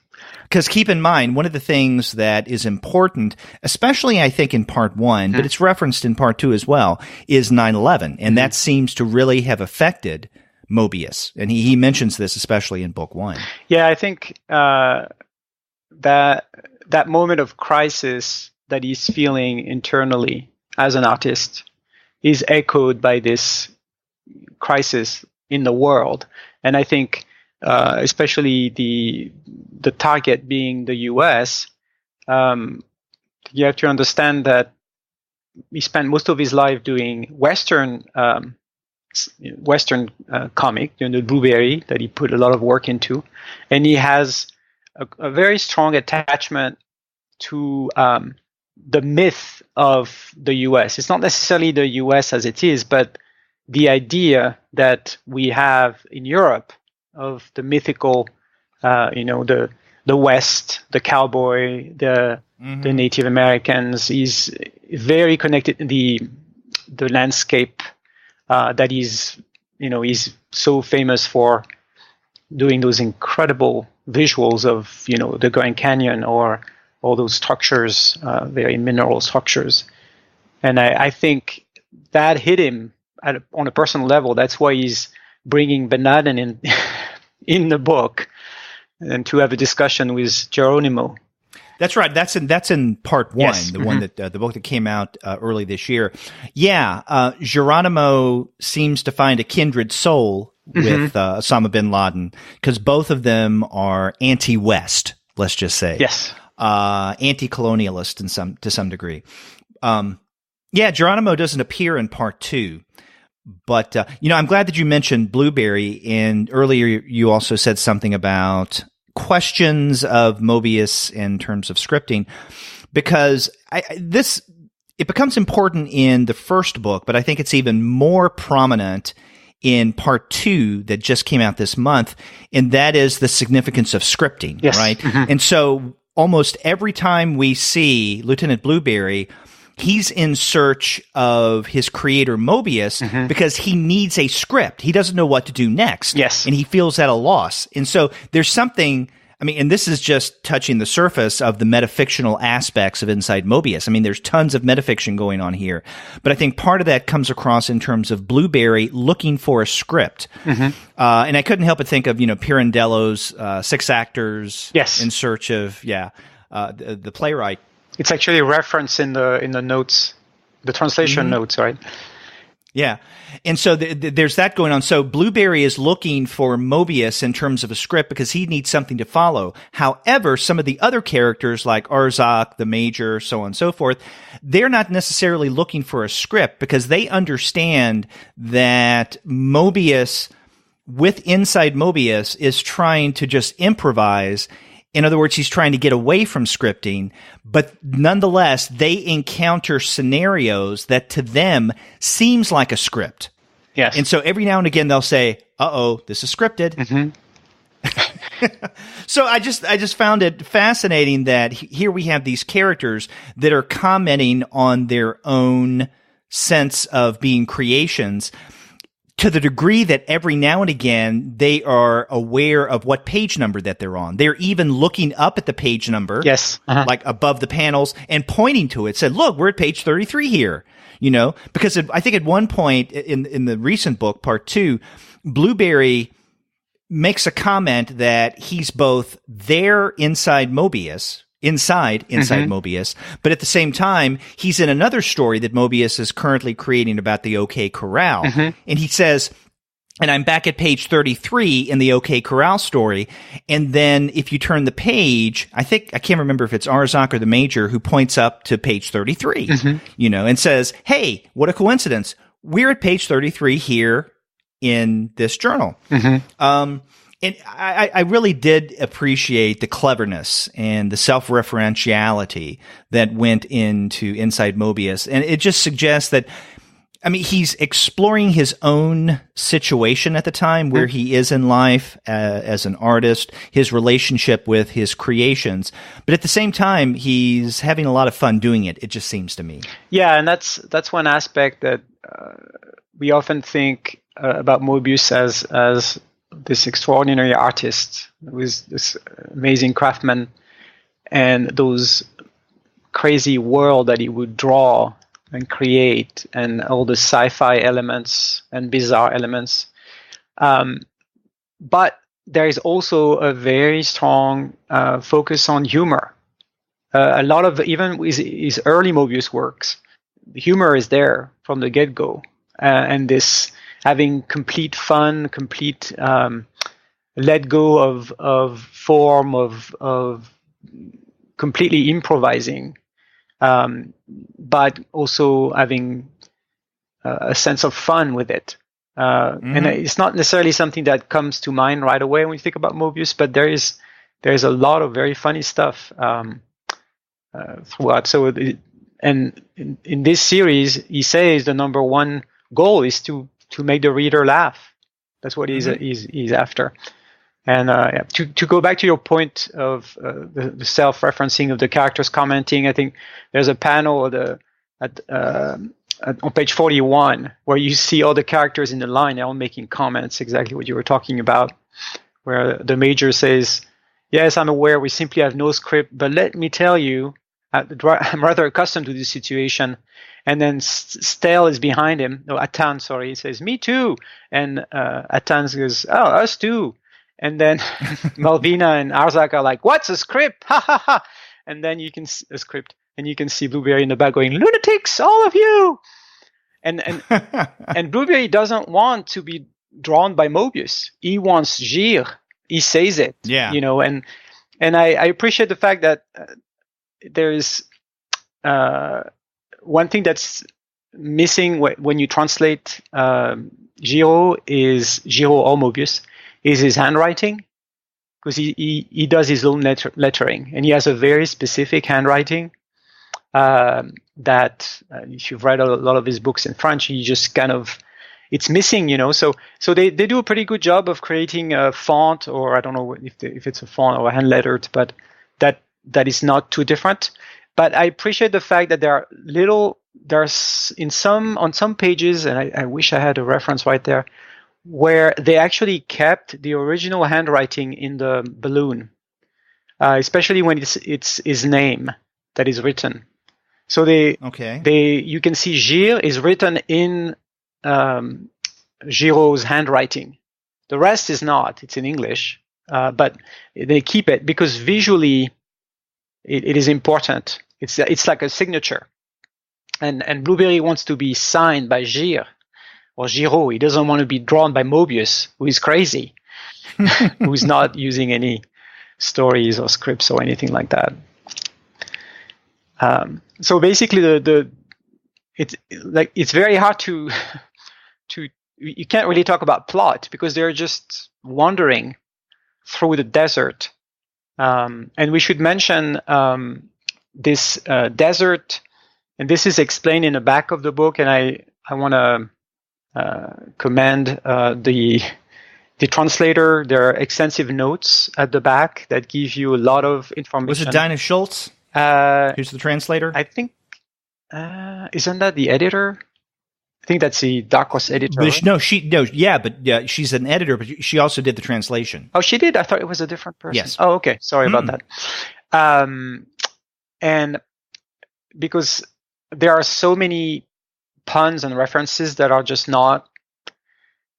Because keep in mind, one of the things that is important, especially I think in part 1, but it's referenced in part 2 as well, is 9/11. And that seems to really have affected Mobius. And he mentions this especially in book 1. Yeah, I think that moment of crisis that he's feeling internally as an artist is echoed by this crisis in the world. And I think especially the target being the US, you have to understand that he spent most of his life doing Western comic, the Blueberry, that he put a lot of work into, and he has a very strong attachment to the myth of the US. It's not necessarily the US as it is, but the idea that we have in Europe of the mythical, the West, the cowboy, the Native Americans, is very connected to the landscape that he's so famous for doing those incredible visuals of, the Grand Canyon or all those structures, very mineral structures. And I think that hit him on a personal level. That's why he's bringing bin Laden in the book, and to have a discussion with Geronimo. That's right. That's in part 1, yes. The one that the book that came out early this year. Yeah, Geronimo seems to find a kindred soul with Osama bin Laden, because both of them are anti-West. Let's just say, yes, anti-colonialist to some degree. Yeah, Geronimo doesn't appear in part 2. But, I'm glad that you mentioned Blueberry, and earlier you also said something about questions of Mobius in terms of scripting, because it becomes important in the first book, but I think it's even more prominent in part 2 that just came out this month, and that is the significance of scripting, yes. right? And so almost every time we see Lieutenant Blueberry, he's in search of his creator Mobius because he needs a script. He doesn't know what to do next. Yes. And he feels at a loss. And so there's something, and this is just touching the surface of the metafictional aspects of Inside Mobius. There's tons of metafiction going on here. But I think part of that comes across in terms of Blueberry looking for a script. And I couldn't help but think of, Pirandello's 6 Actors yes. in search of, the playwright. It's actually referenced in the notes, the translation notes, right? Yeah. And so there's that going on. So Blueberry is looking for Moebius in terms of a script because he needs something to follow. However, some of the other characters like Arzach, the Major, so on and so forth, they're not necessarily looking for a script because they understand that Moebius, inside Moebius, is trying to just improvise. In other words, he's trying to get away from scripting, but nonetheless, they encounter scenarios that to them seems like a script. Yes. And so every now and again, they'll say, uh-oh, this is scripted. So I just found it fascinating that here we have these characters that are commenting on their own sense of being creations, to the degree that every now and again they are aware of what page number that they're on. They're even looking up at the page number, yes, like above the panels, and pointing to it. Said, "Look, we're at page 33 here." Because I think at one point in the recent book, part 2, Blueberry makes a comment that he's both there inside Moebius. Moebius, but at the same time, he's in another story that Moebius is currently creating about the OK Corral. And he says, and I'm back at page 33 in the OK Corral story. And then if you turn the page, I can't remember if it's Arzach or the Major who points up to page 33, and says, hey, what a coincidence. We're at page 33 here in this journal. And I really did appreciate the cleverness and the self-referentiality that went into Inside Moebius. And it just suggests that, he's exploring his own situation at the time, where he is in life as an artist, his relationship with his creations. But at the same time, he's having a lot of fun doing it, it just seems to me. Yeah, and that's one aspect that we often think about Moebius as this extraordinary artist with this amazing craftsman and those crazy world that he would draw and create and all the sci-fi elements and bizarre elements. But there is also a very strong focus on humor. A lot of, even his early Moebius works, the humor is there from the get-go. And this having complete fun, complete let go of form, of completely improvising, but also having a sense of fun with it. And it's not necessarily something that comes to mind right away when you think about Moebius, but there's a lot of very funny stuff throughout. So, and in this series, he says the number one goal is to make the reader laugh. That's what he's after. And to go back to your point of the self-referencing of the characters commenting, I think there's a panel on page 41 where you see all the characters in the line, they're all making comments, exactly what you were talking about, where the Major says, yes, I'm aware we simply have no script, but let me tell you, I'm rather accustomed to this situation. And then Stel is behind him. No, Atan, sorry. He says, me too. And Atan goes, oh, us too. And then Malvina and Arzach are like, what's a script? Ha ha ha. And then you can see a script. And you can see Blueberry in the back going, lunatics, all of you. And Blueberry doesn't want to be drawn by Moebius. He wants Gir. He says it. Yeah. And I appreciate the fact that there's one thing that's missing when you translate Giro or Moebius is his handwriting, because he does his own lettering, and he has a very specific handwriting that if you've read a lot of his books in French, he just kind of, it's missing, So they do a pretty good job of creating a font, or I don't know if it's a font or a hand lettered, but that is not too different. But I appreciate the fact that there's on some pages, and I wish I had a reference right there, where they actually kept the original handwriting in the balloon, especially when it's his name that is written. So you can see Gir is written in Giro's handwriting. The rest is not. It's in English, but they keep it because visually it is important. It's like a signature. And Blueberry wants to be signed by Gir or Giraud. He doesn't want to be drawn by Moebius, who is crazy, who's not using any stories or scripts or anything like that. So basically, it's very hard to you can't really talk about plot because they're just wandering through the desert. And we should mention this desert, and this is explained in the back of the book. And I want to commend the translator. There are extensive notes at the back that give you a lot of information. Was it Dinah Schultz? Who's the translator? I think, isn't that the editor? I think that's the Dark Horse editor. But right? But she's an editor, but she also did the translation. Oh, she did? I thought it was a different person. Yes. Oh, okay. Sorry about that. And because there are so many puns and references that are just not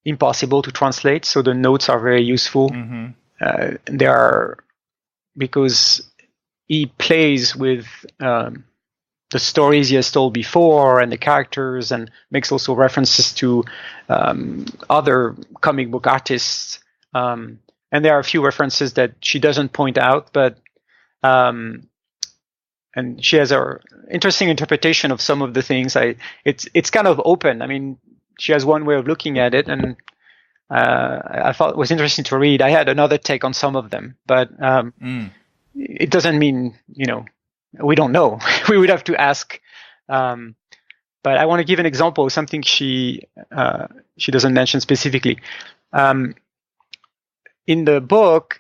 impossible to translate, so the notes are very useful. They are because he plays with the stories he has told before and the characters, and makes also references to other comic book artists. And there are a few references that she doesn't point out, but and she has an interesting interpretation of some of the things. It's kind of open. I mean, she has one way of looking at it, and I thought it was interesting to read. I had another take on some of them, but it doesn't mean, we don't know. We would have to ask. But I want to give an example of something she doesn't mention specifically. In the book,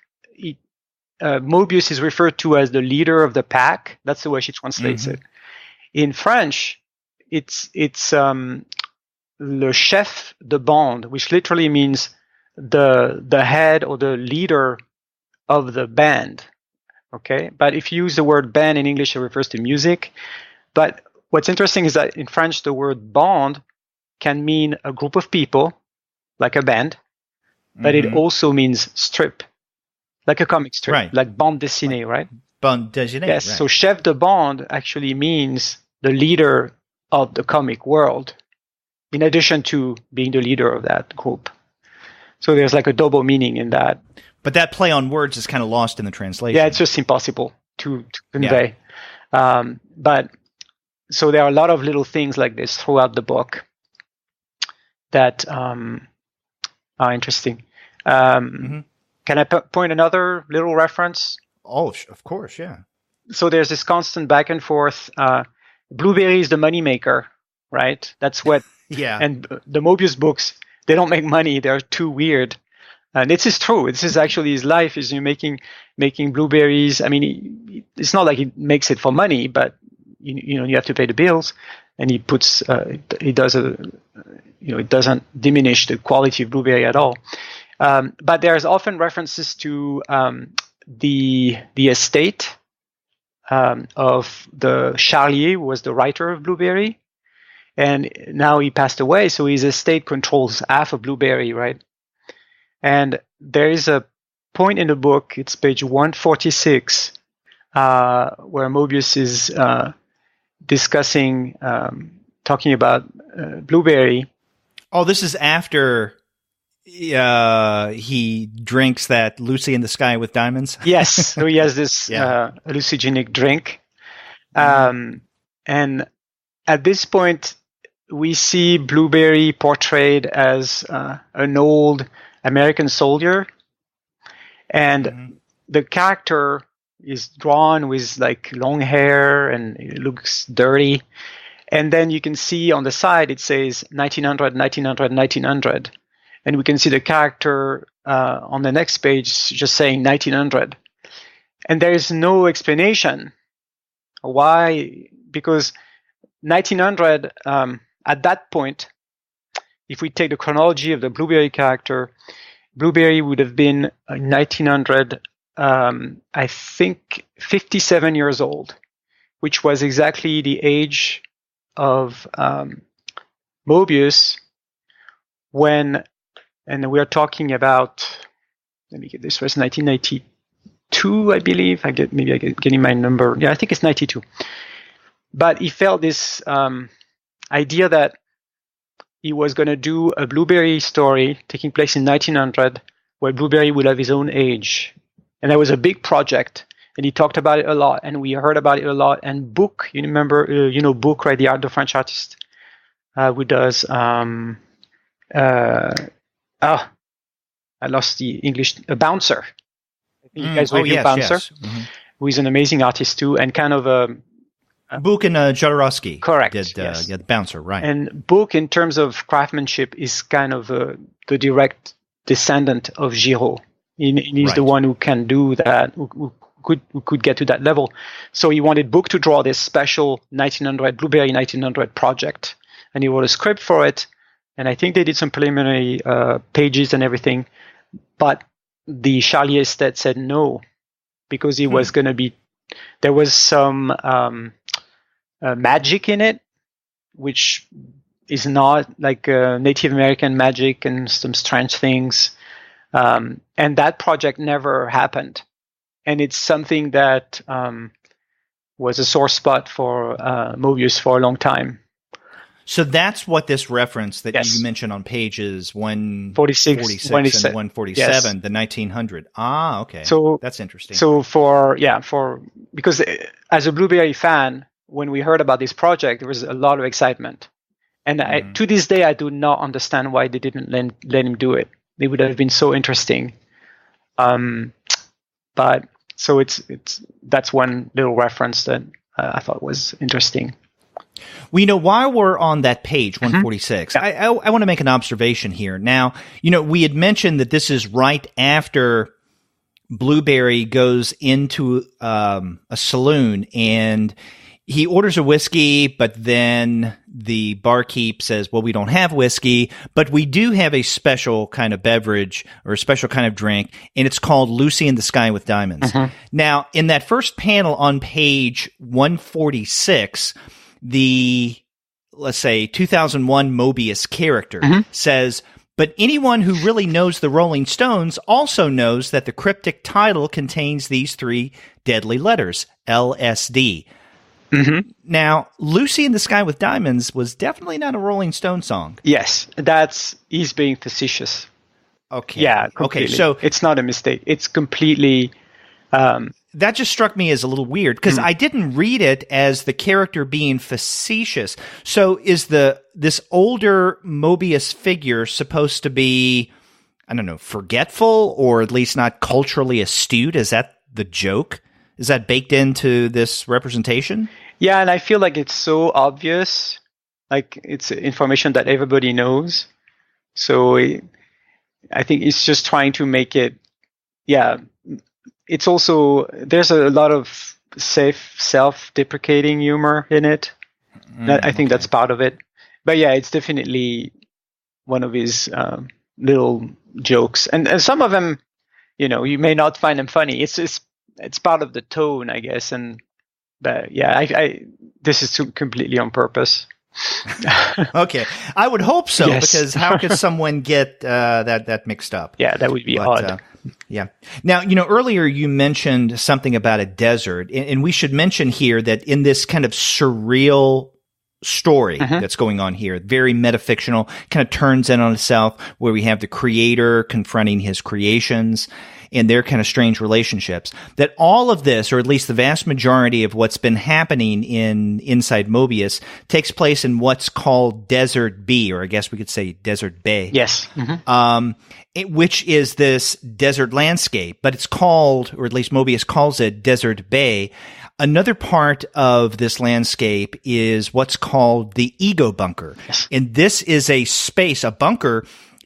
Moebius is referred to as the leader of the pack. That's the way she translates it. In French, it's le chef de bande, which literally means the head or the leader of the band. Okay, but if you use the word band in English, it refers to music. But what's interesting is that in French, the word bande can mean a group of people, like a band, but it also means strip, like a comic strip, right, like bande dessinée, right? Bande dessinée. Yes. Right. So chef de bande actually means the leader of the comic world, in addition to being the leader of that group. So there's like a double meaning in that. But that play on words is kind of lost in the translation. Yeah, it's just impossible to convey. Yeah. But so there are a lot of little things like this throughout the book that are interesting. Can I point another little reference? Oh, of course, yeah. So there's this constant back and forth. Blueberry is the moneymaker, right? That's what. Yeah. And the Moebius books, they don't make money. They're too weird. And this is true. This is actually his life. Is making blueberries. I mean, it's not like he makes it for money, but you have to pay the bills, and he puts it doesn't diminish the quality of blueberry at all. But there's often references to the estate of the Charlier, who was the writer of Blueberry, and now he passed away, so his estate controls half of Blueberry, right? And there is a point in the book, it's page 146, where Moebius is discussing, talking about Blueberry. Oh, this is after he drinks that Lucy in the Sky with Diamonds? Yes, so he has this hallucinogenic drink. And at this point, we see Blueberry portrayed as an old American soldier, and the character is drawn with like long hair and it looks dirty, and then you can see on the side it says 1900, 1900, 1900, and we can see the character on the next page just saying 1900, and there is no explanation why, because 1900 at that point, if we take the chronology of the Blueberry character, Blueberry would have been 1900, I think 57 years old, which was exactly the age of Moebius when, and we're talking about, let me get this, was 1992, I believe. Maybe I get getting my number. Yeah, I think it's 92. But he felt this idea that he was going to do a Blueberry story taking place in 1900, where Blueberry would have his own age. And that was a big project. And he talked about it a lot, and we heard about it a lot. And Book, you remember, Book, right? The French artist who does, I lost the English, Bouncer. I think you guys reviewed Bouncer, yes. Mm-hmm. Who is an amazing artist too, and kind of Book and Jodorowsky. Correct. Did, yes. The Bouncer, right. And Book, in terms of craftsmanship, is kind of the direct descendant of Giraud. He's right. The one who can do that, who could get to that level. So he wanted Book to draw this special Blueberry 1900 project. And he wrote a script for it. And I think they did some preliminary pages and everything. But the Charlier Estate said no, because it was going to be, there was some magic in it, which is not like Native American magic and some strange things. And that project never happened. And it's something that was a sore spot for Moebius for a long time. So that's what this reference that yes. you mentioned on pages 146 and 147, yes. The 1900. Ah, okay. So that's interesting. So because as a Blueberry fan, when we heard about this project, there was a lot of excitement. And to this day, I do not understand why they didn't let him do it. It would have been so interesting. But so that's one little reference that I thought was interesting. Well, while we're on that page 146, mm-hmm. I want to make an observation here. Now, we had mentioned that this is right after Blueberry goes into a saloon and he orders a whiskey, but then the barkeep says, well, we don't have whiskey, but we do have a special kind of beverage or a special kind of drink, and it's called Lucy in the Sky with Diamonds. Mm-hmm. Now, in that first panel on page 146, the, let's say, 2001 Moebius character says, but anyone who really knows the Rolling Stones also knows that the cryptic title contains these three deadly letters, LSD. Mm-hmm. Now, Lucy in the Sky with Diamonds was definitely not a Rolling Stone song. Yes, he's being facetious. Okay. Yeah, completely. Okay, so it's not a mistake. It's completely... that just struck me as a little weird because I didn't read it as the character being facetious. So is this older Moebius figure supposed to be, I don't know, forgetful or at least not culturally astute? Is that the joke? Is that baked into this representation? Yeah, and I feel like it's so obvious. Like it's information that everybody knows. So I think it's just trying to make it, it's also, there's a lot of self-deprecating humor in it. I think that's part of it. But yeah, it's definitely one of his little jokes. And some of them, you may not find them funny. It's part of the tone, I guess. But yeah, this is completely on purpose. Okay. I would hope so, yes. Because how could someone get that mixed up? Yeah, that would be odd. Yeah. Now, earlier you mentioned something about a desert, and we should mention here that in this kind of surreal story that's going on here, very metafictional, kind of turns in on itself, where we have the creator confronting his creations and their kind of strange relationships, that all of this, or at least the vast majority of what's been happening inside Moebius, takes place in what's called Desert B, or I guess we could say Desert Bay. Yes. Which is this desert landscape, but it's called, or at least Moebius calls it, Desert Bay. Another part of this landscape is what's called the ego bunker. Yes. And this is a space, a bunker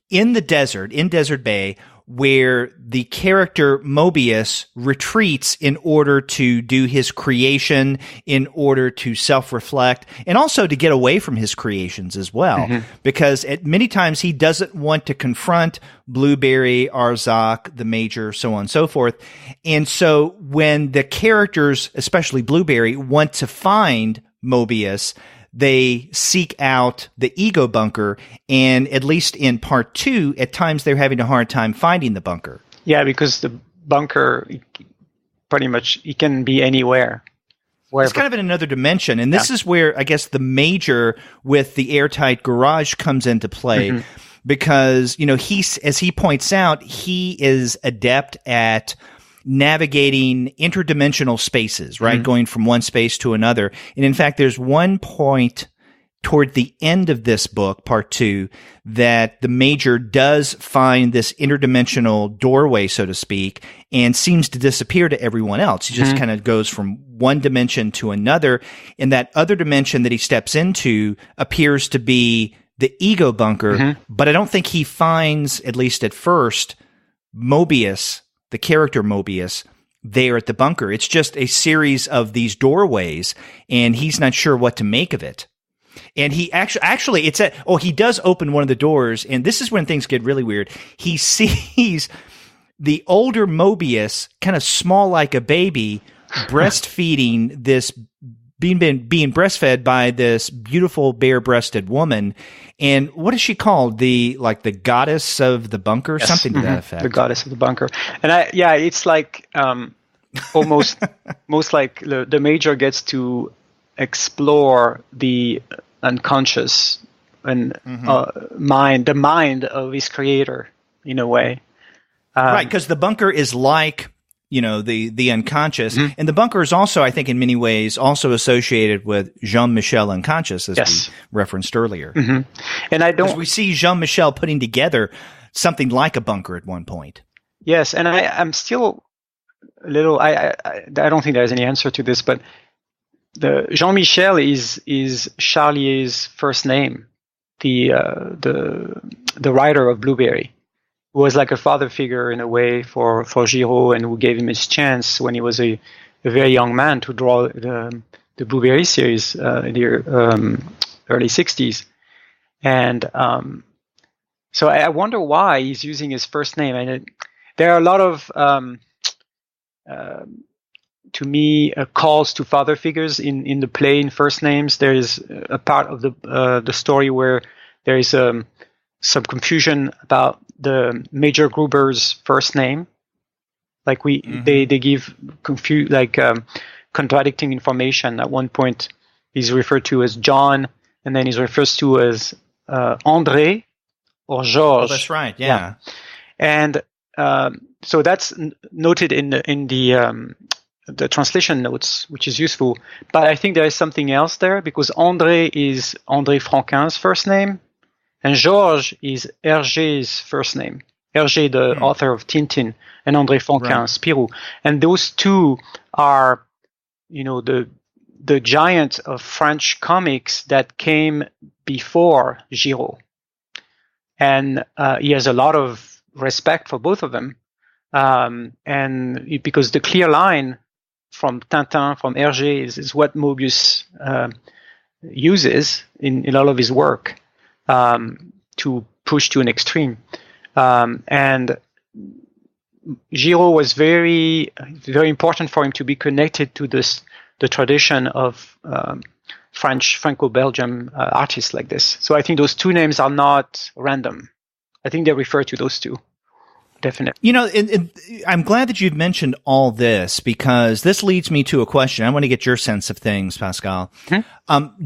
in the desert, in Desert Bay, where the character Moebius retreats in order to do his creation, in order to self-reflect, and also to get away from his creations as well. Because at many times he doesn't want to confront Blueberry, Arzach, the Major, so on and so forth. And so when the characters, especially Blueberry, want to find Moebius, they seek out the ego bunker, and at least in part 2, at times they're having a hard time finding the bunker. Yeah, because the bunker, pretty much, it can be anywhere. It's kind of in another dimension. And this is where I guess the Major with the Airtight garage comes into play because, as he points out, he is adept at navigating interdimensional spaces, right? Going from one space to another. And in fact, there's one point toward the end of this book, part 2, that the Major does find this interdimensional doorway, so to speak, and seems to disappear to everyone else. He just kind of goes from one dimension to another. And that other dimension that he steps into appears to be the ego bunker. But I don't think he finds, at least at first, Mobius, the character Mobius, there at the bunker. It's just a series of these doorways, and he's not sure what to make of it. And he actually, he does open one of the doors, and this is when things get really weird. He sees the older Mobius, kind of small like a baby, breastfeeding this, being breastfed by this beautiful bare-breasted woman. And what is she called? The goddess of the bunker, something to that effect. The goddess of the bunker. And it's like almost most like the Major gets to explore the unconscious and the mind of his creator in a way. Right, because the bunker is like, the unconscious. And the bunker is also, I think, in many ways, also associated with Jean-Michel unconscious, as we referenced earlier. And we see Jean-Michel putting together something like a bunker at one point. Yes, and I'm still a little. I don't think there's any answer to this, but the Jean-Michel is Charlier's first name, the writer of Blueberry, who was like a father figure in a way for Giraud, and who gave him his chance when he was a very young man to draw the Blueberry series in the early 60s. And so I wonder why he's using his first name. And there are a lot of to me, calls to father figures in the play in first names. There is a part of the story where there is some confusion about the Major Gruber's first name. Like they give contradicting information. At one point, he's referred to as John, and then he's referred to as André or Georges. Oh, that's right. Yeah. And so that's noted in the translation notes, which is useful. But I think there is something else there, because André is André Franquin's first name, and Georges is Hergé's first name. Hergé, the author of Tintin, and André Franquin, Spirou. And those two are, the giant of French comics that came before Giraud. And he has a lot of respect for both of them. And because the clear line from Tintin, from Hergé, is what Moebius uses in all of his work to push to an extreme. And Giraud was very, very important for him to be connected to the tradition of French, Franco-Belgium artists like this. So I think those two names are not random. I think they refer to those two. Definitely. I'm glad that you've mentioned all this, because this leads me to a question. I want to get your sense of things, Pascal.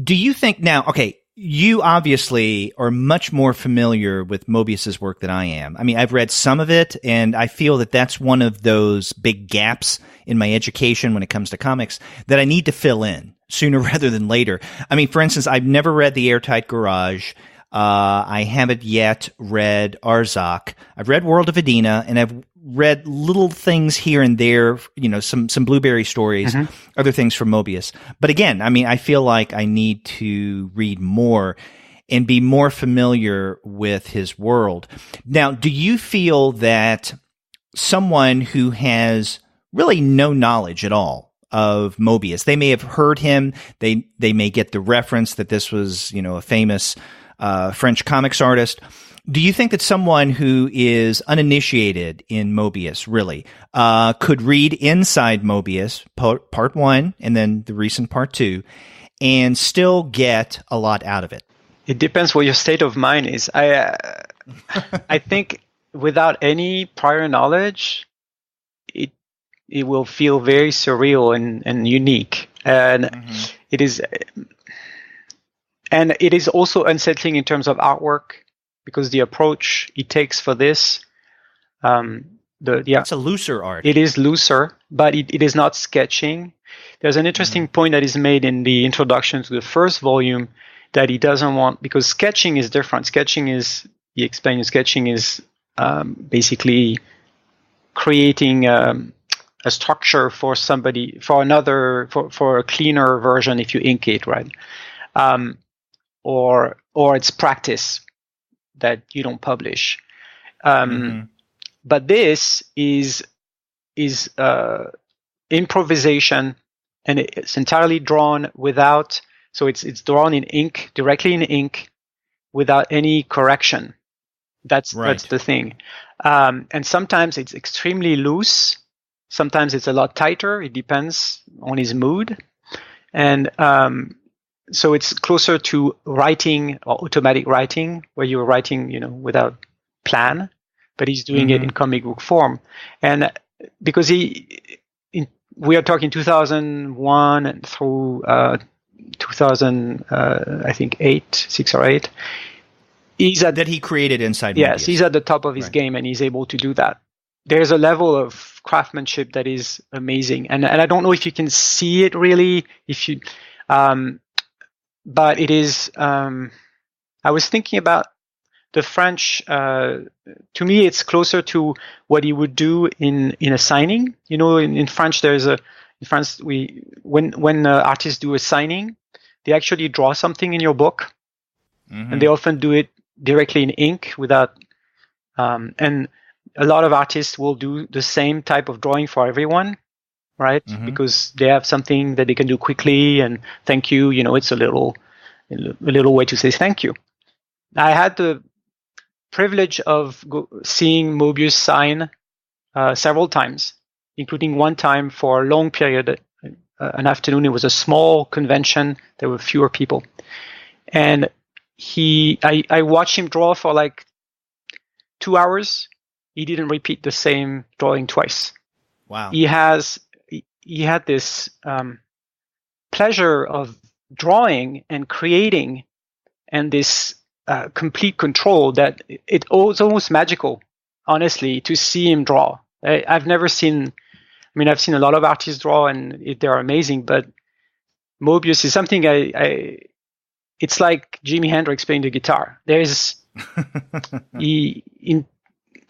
Do you think now, you obviously are much more familiar with Moebius's work than I am. I mean, I've read some of it, and I feel that that's one of those big gaps in my education when it comes to comics that I need to fill in sooner rather than later. I mean, for instance, I've never read The Airtight Garage. I haven't yet read Arzach. I've read World of Adina, and I've read little things here and there, some Blueberry stories, other things from Moebius. But again, I mean, I feel like I need to read more and be more familiar with his world. Now, do you feel that someone who has really no knowledge at all of Moebius, they may have heard him, they may get the reference that this was, a famous French comics artist. Do you think that someone who is uninitiated in Moebius really could read Inside Moebius, part 1, and then the recent part 2, and still get a lot out of it? It depends what your state of mind is. I think without any prior knowledge, it will feel very surreal and unique. and it is also unsettling in terms of artwork, because the approach he takes for this, it's a looser art. It is looser, but it is not sketching. There's an interesting point that is made in the introduction to the first volume that he doesn't want, because sketching is different. He explains, sketching is basically creating a structure for somebody, for a cleaner version if you ink it, right? Or it's practice that you don't publish. But this is improvisation, and it's entirely drawn without. So it's drawn in ink, directly in ink, without any correction. That's the thing. And sometimes it's extremely loose. Sometimes it's a lot tighter. It depends on his mood. And so it's closer to writing or automatic writing, where you're writing, without plan, but he's doing it in comic book form. And because we are talking 2001 through 2000, I think 6 or 8. That he created inside Moebius. Yes, he's at the top of his game, and he's able to do that. There's a level of craftsmanship that is amazing, and I don't know if you can see it really, but it is. I was thinking about the French. To me, it's closer to what he would do in a signing. In French, when artists do a signing, they actually draw something in your book, and they often do it directly in ink without. And a lot of artists will do the same type of drawing for everyone, right? Because they have something that they can do quickly, and thank you. It's a little way to say thank you. I had the privilege of seeing Moebius sign several times, including one time for a long period, an afternoon. It was a small convention. There were fewer people, and I watched him draw for like 2 hours. He didn't repeat the same drawing twice. Wow. He had this pleasure of drawing and creating, and this complete control that it's almost magical, honestly, to see him draw. I've never seen. I've seen a lot of artists draw, and they're amazing. But Moebius is something it's like Jimi Hendrix playing the guitar. There's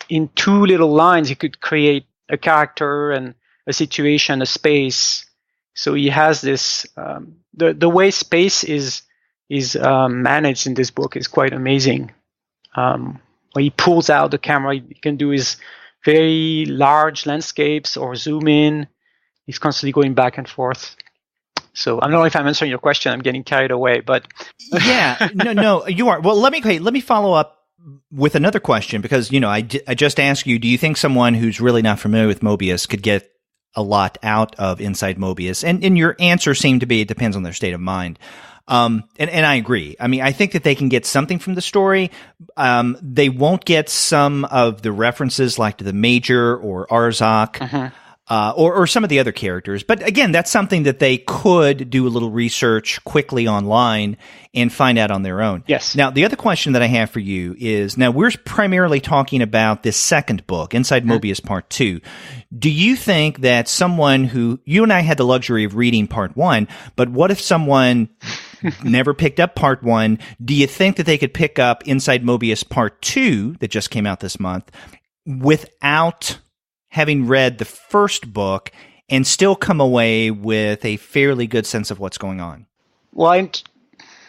in 2 little lines, he could create a character and a situation, a space. So he has this. The way space is managed in this book is quite amazing. When he pulls out the camera, he can do his very large landscapes or zoom in. He's constantly going back and forth. So I don't know if I'm answering your question. I'm getting carried away, but yeah, no, you are. Well, let me follow up with another question, because I just asked you, do you think someone who's really not familiar with Moebius could get a lot out of Inside Moebius? And your answer seemed to be it depends on their state of mind. And I agree. I think that they can get something from the story. They won't get some of the references like to the Major or Arzach. Or some of the other characters. But again, that's something that they could do a little research quickly online and find out on their own. Yes. Now, the other question that I have for you is, now we're primarily talking about this second book, Inside Moebius Part 2. Do you think that someone who, you and I had the luxury of reading Part 1, but what if someone never picked up Part 1? Do you think that they could pick up Inside Moebius Part 2 that just came out this month without having read the first book and still come away with a fairly good sense of what's going on? Well,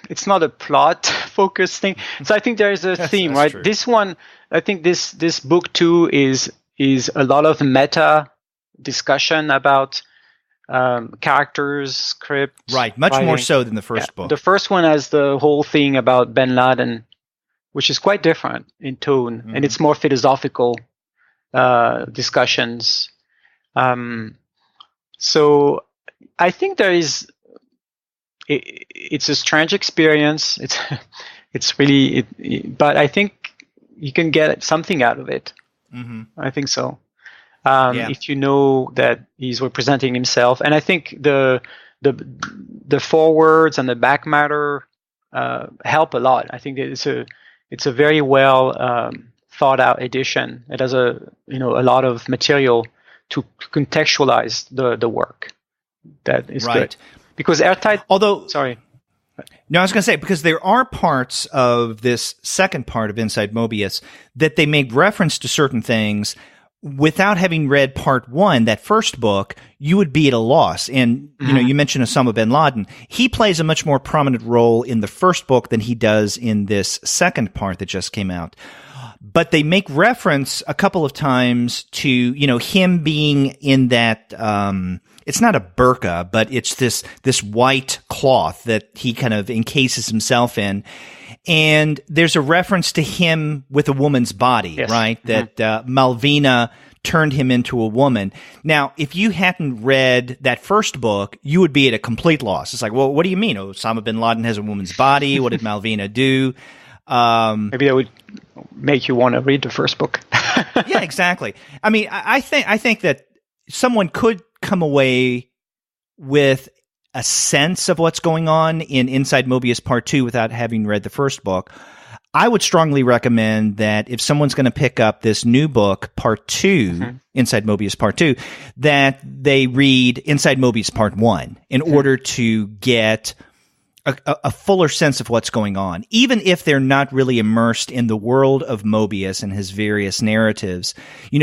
it's not a plot-focused thing. So I think there is a theme, right? True. This one, I think this book too is a lot of meta discussion about characters, script. Right, much writing. More so than the first book. The first one has the whole thing about bin Laden, which is quite different in tone, and it's more philosophical discussions. So I think it's a strange experience. It's really, but I think you can get something out of it. I think so. If you know that he's representing himself, and I think the the forewords and the back matter help a lot. I think that it's a very well thought out edition. It has a lot of material to contextualize the work. That is right. Good. Because Airtight. Although, sorry. No, I was going to say, because there are parts of this second part of Inside Moebius that they make reference to certain things. Without having read part one, that first book, you would be at a loss. And, you mentioned Osama bin Laden. He plays a much more prominent role in the first book than he does in this second part that just came out. But they make reference a couple of times to, him being in that, it's not a burqa, but it's this white cloth that he kind of encases himself in. And there's a reference to him with a woman's body, yes. Right? That Malvina turned him into a woman. Now, if you hadn't read that first book, you would be at a complete loss. It's like, well, what do you mean? Osama bin Laden has a woman's body. What did Malvina do? Maybe that would make you want to read the first book. Yeah, exactly. I mean, I think that someone could come away with a sense of what's going on in Inside Moebius Part 2 without having read the first book. I would strongly recommend that if someone's going to pick up this new book, Part 2, Inside Moebius Part 2, that they read Inside Moebius Part 1 in order to get a fuller sense of what's going on, even if they're not really immersed in the world of Moebius and his various narratives.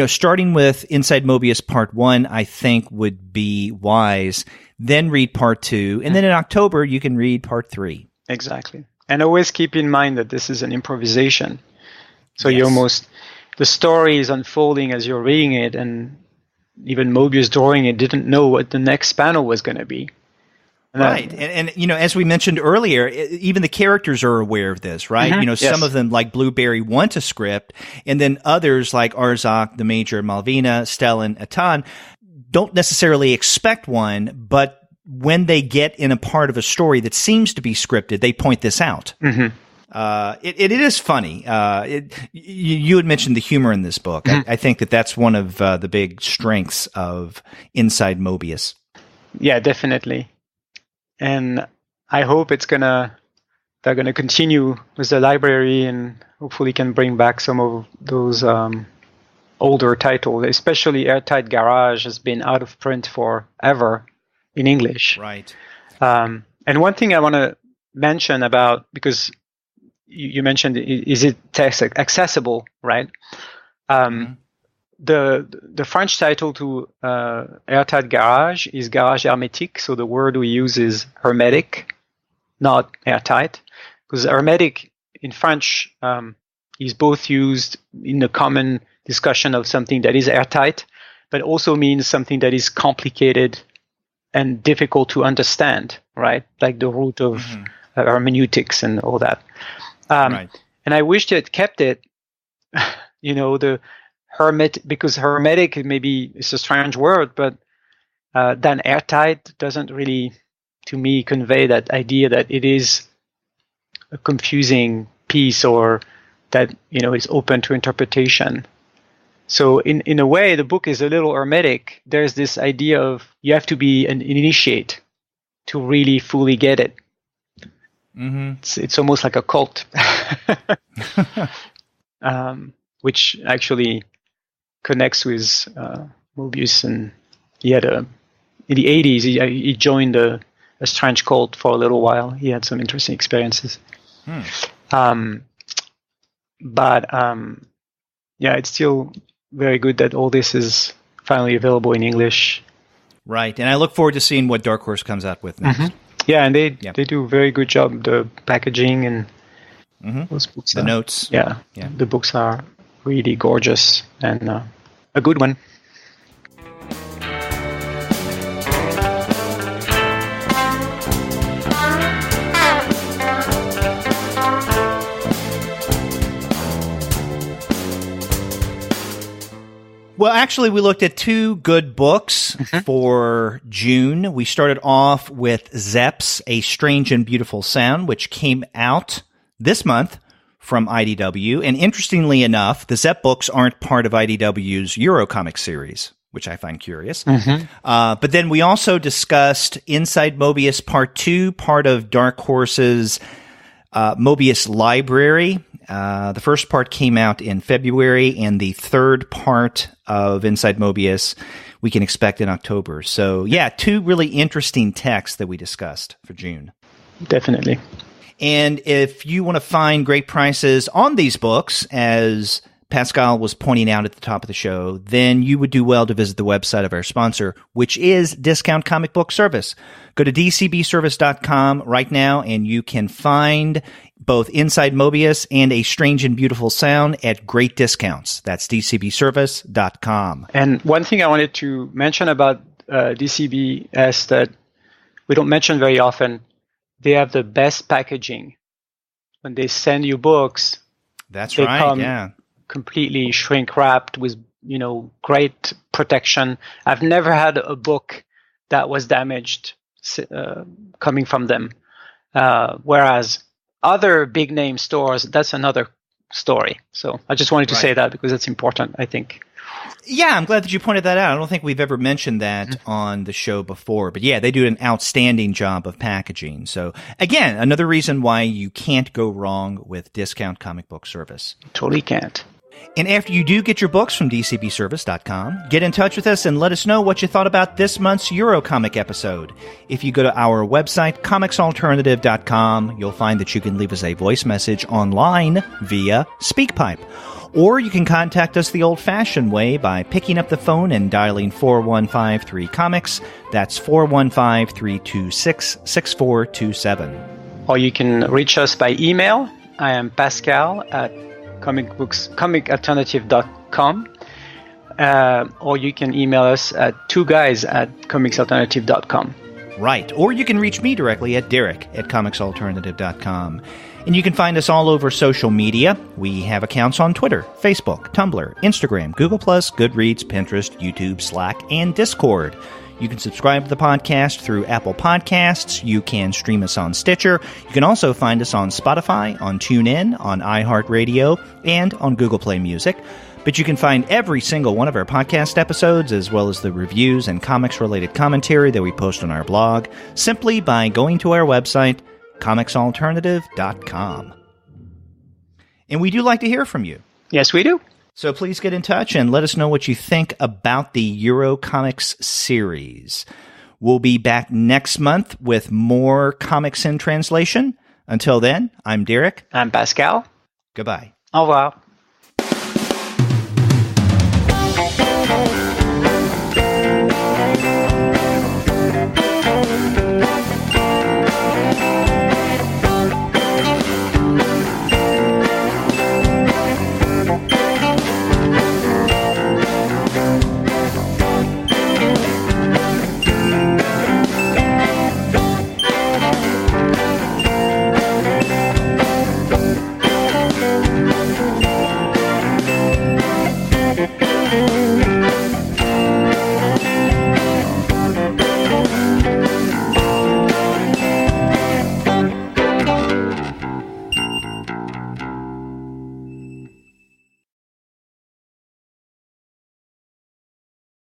Starting with Inside Moebius Part 1, I think would be wise. Then read Part 2, and then in October you can read Part 3. Exactly. And always keep in mind that this is an improvisation. So yes. The story is unfolding as you're reading it, and even Moebius drawing it didn't know what the next panel was going to be. Right. And as we mentioned earlier, even the characters are aware of this, right? Yes. Some of them, like Blueberry, want a script, and then others, like Arzach, the Major, Malvina, Stel and Atan, don't necessarily expect one, but when they get in a part of a story that seems to be scripted, they point this out. It is funny. You had mentioned the humor in this book. I think that's one of the big strengths of Inside Moebius. Yeah, definitely. And I hope they're gonna continue with the library and hopefully can bring back some of those older titles. Especially Airtight Garage has been out of print forever in English. Right. And one thing I want to mention about, because you mentioned, is it text accessible, right? The French title to Airtight Garage is Garage Hermétique, so the word we use is hermetic, not airtight, because hermetic in French is both used in the common discussion of something that is airtight, but also means something that is complicated and difficult to understand, right? Like the root of hermeneutics and all that. Right. And I wish they had kept it, the hermetic, because hermetic maybe is a strange word, but then airtight doesn't really, to me, convey that idea that it is a confusing piece or that is open to interpretation. So in a way, the book is a little hermetic. There's this idea of you have to be an initiate to really fully get it. It's almost like a cult, which actually connects with Moebius, and he had in the 80s he joined a strange cult for a little while. He had some interesting experiences. But it's still very good that all this is finally available in English. Right, and I look forward to seeing what Dark Horse comes out with next. Yeah, and they do a very good job, the packaging and those books. The notes. Yeah, the books are really gorgeous and a good one. Well, actually, we looked at two good books for June. We started off with Zepp's A Strange and Beautiful Sound, which came out this month from IDW. And interestingly enough, the Zepp books aren't part of IDW's Eurocomic series. which I find curious. But then we also discussed Inside Mobius Part 2, part of Dark Horse's Mobius library. The first part came out in February, and the third part of Inside Mobius we can expect in October. So, yeah, 2 really interesting texts that we discussed for June. Definitely. And if you want to find great prices on these books, as Pascal was pointing out at the top of the show, then you would do well to visit the website of our sponsor, which is Discount Comic Book Service. Go to dcbservice.com right now, and you can find both Inside Mobius and A Strange and Beautiful Sound at great discounts. That's dcbservice.com. And one thing I wanted to mention about DCBS that we don't mention very often, they have the best packaging. When they send you books, that's they right, come yeah. completely shrink wrapped with, great protection. I've never had a book that was damaged coming from them. Whereas other big name stores, that's another story. So I just wanted to say that because it's important, I think. Yeah, I'm glad that you pointed that out. I don't think we've ever mentioned that on the show before. But yeah, they do an outstanding job of packaging. So again, another reason why you can't go wrong with Discount Comic Book Service. Totally can't. And after you do get your books from dcbservice.com, get in touch with us and let us know what you thought about this month's Eurocomic episode. If you go to our website, comicsalternative.com, you'll find that you can leave us a voice message online via SpeakPipe. Or you can contact us the old-fashioned way by picking up the phone and dialing 4153-COMICS. That's 415-326-6427. Or you can reach us by email. I am Pascal at comicalternative.com. Or you can email us at twoguys@comicsalternative.com. Right. Or you can reach me directly at derek@comicsalternative.com. And you can find us all over social media. We have accounts on Twitter, Facebook, Tumblr, Instagram, Google+, Goodreads, Pinterest, YouTube, Slack, and Discord. You can subscribe to the podcast through Apple Podcasts. You can stream us on Stitcher. You can also find us on Spotify, on TuneIn, on iHeartRadio, and on Google Play Music. But you can find every single one of our podcast episodes, as well as the reviews and comics-related commentary that we post on our blog, simply by going to our website, comicsalternative.com. And we do like to hear from you. Yes, we do. So please get in touch and let us know what you think about the Eurocomics series. We'll be back next month with more comics in translation. Until then, I'm Derek. I'm Pascal. Goodbye. Au revoir.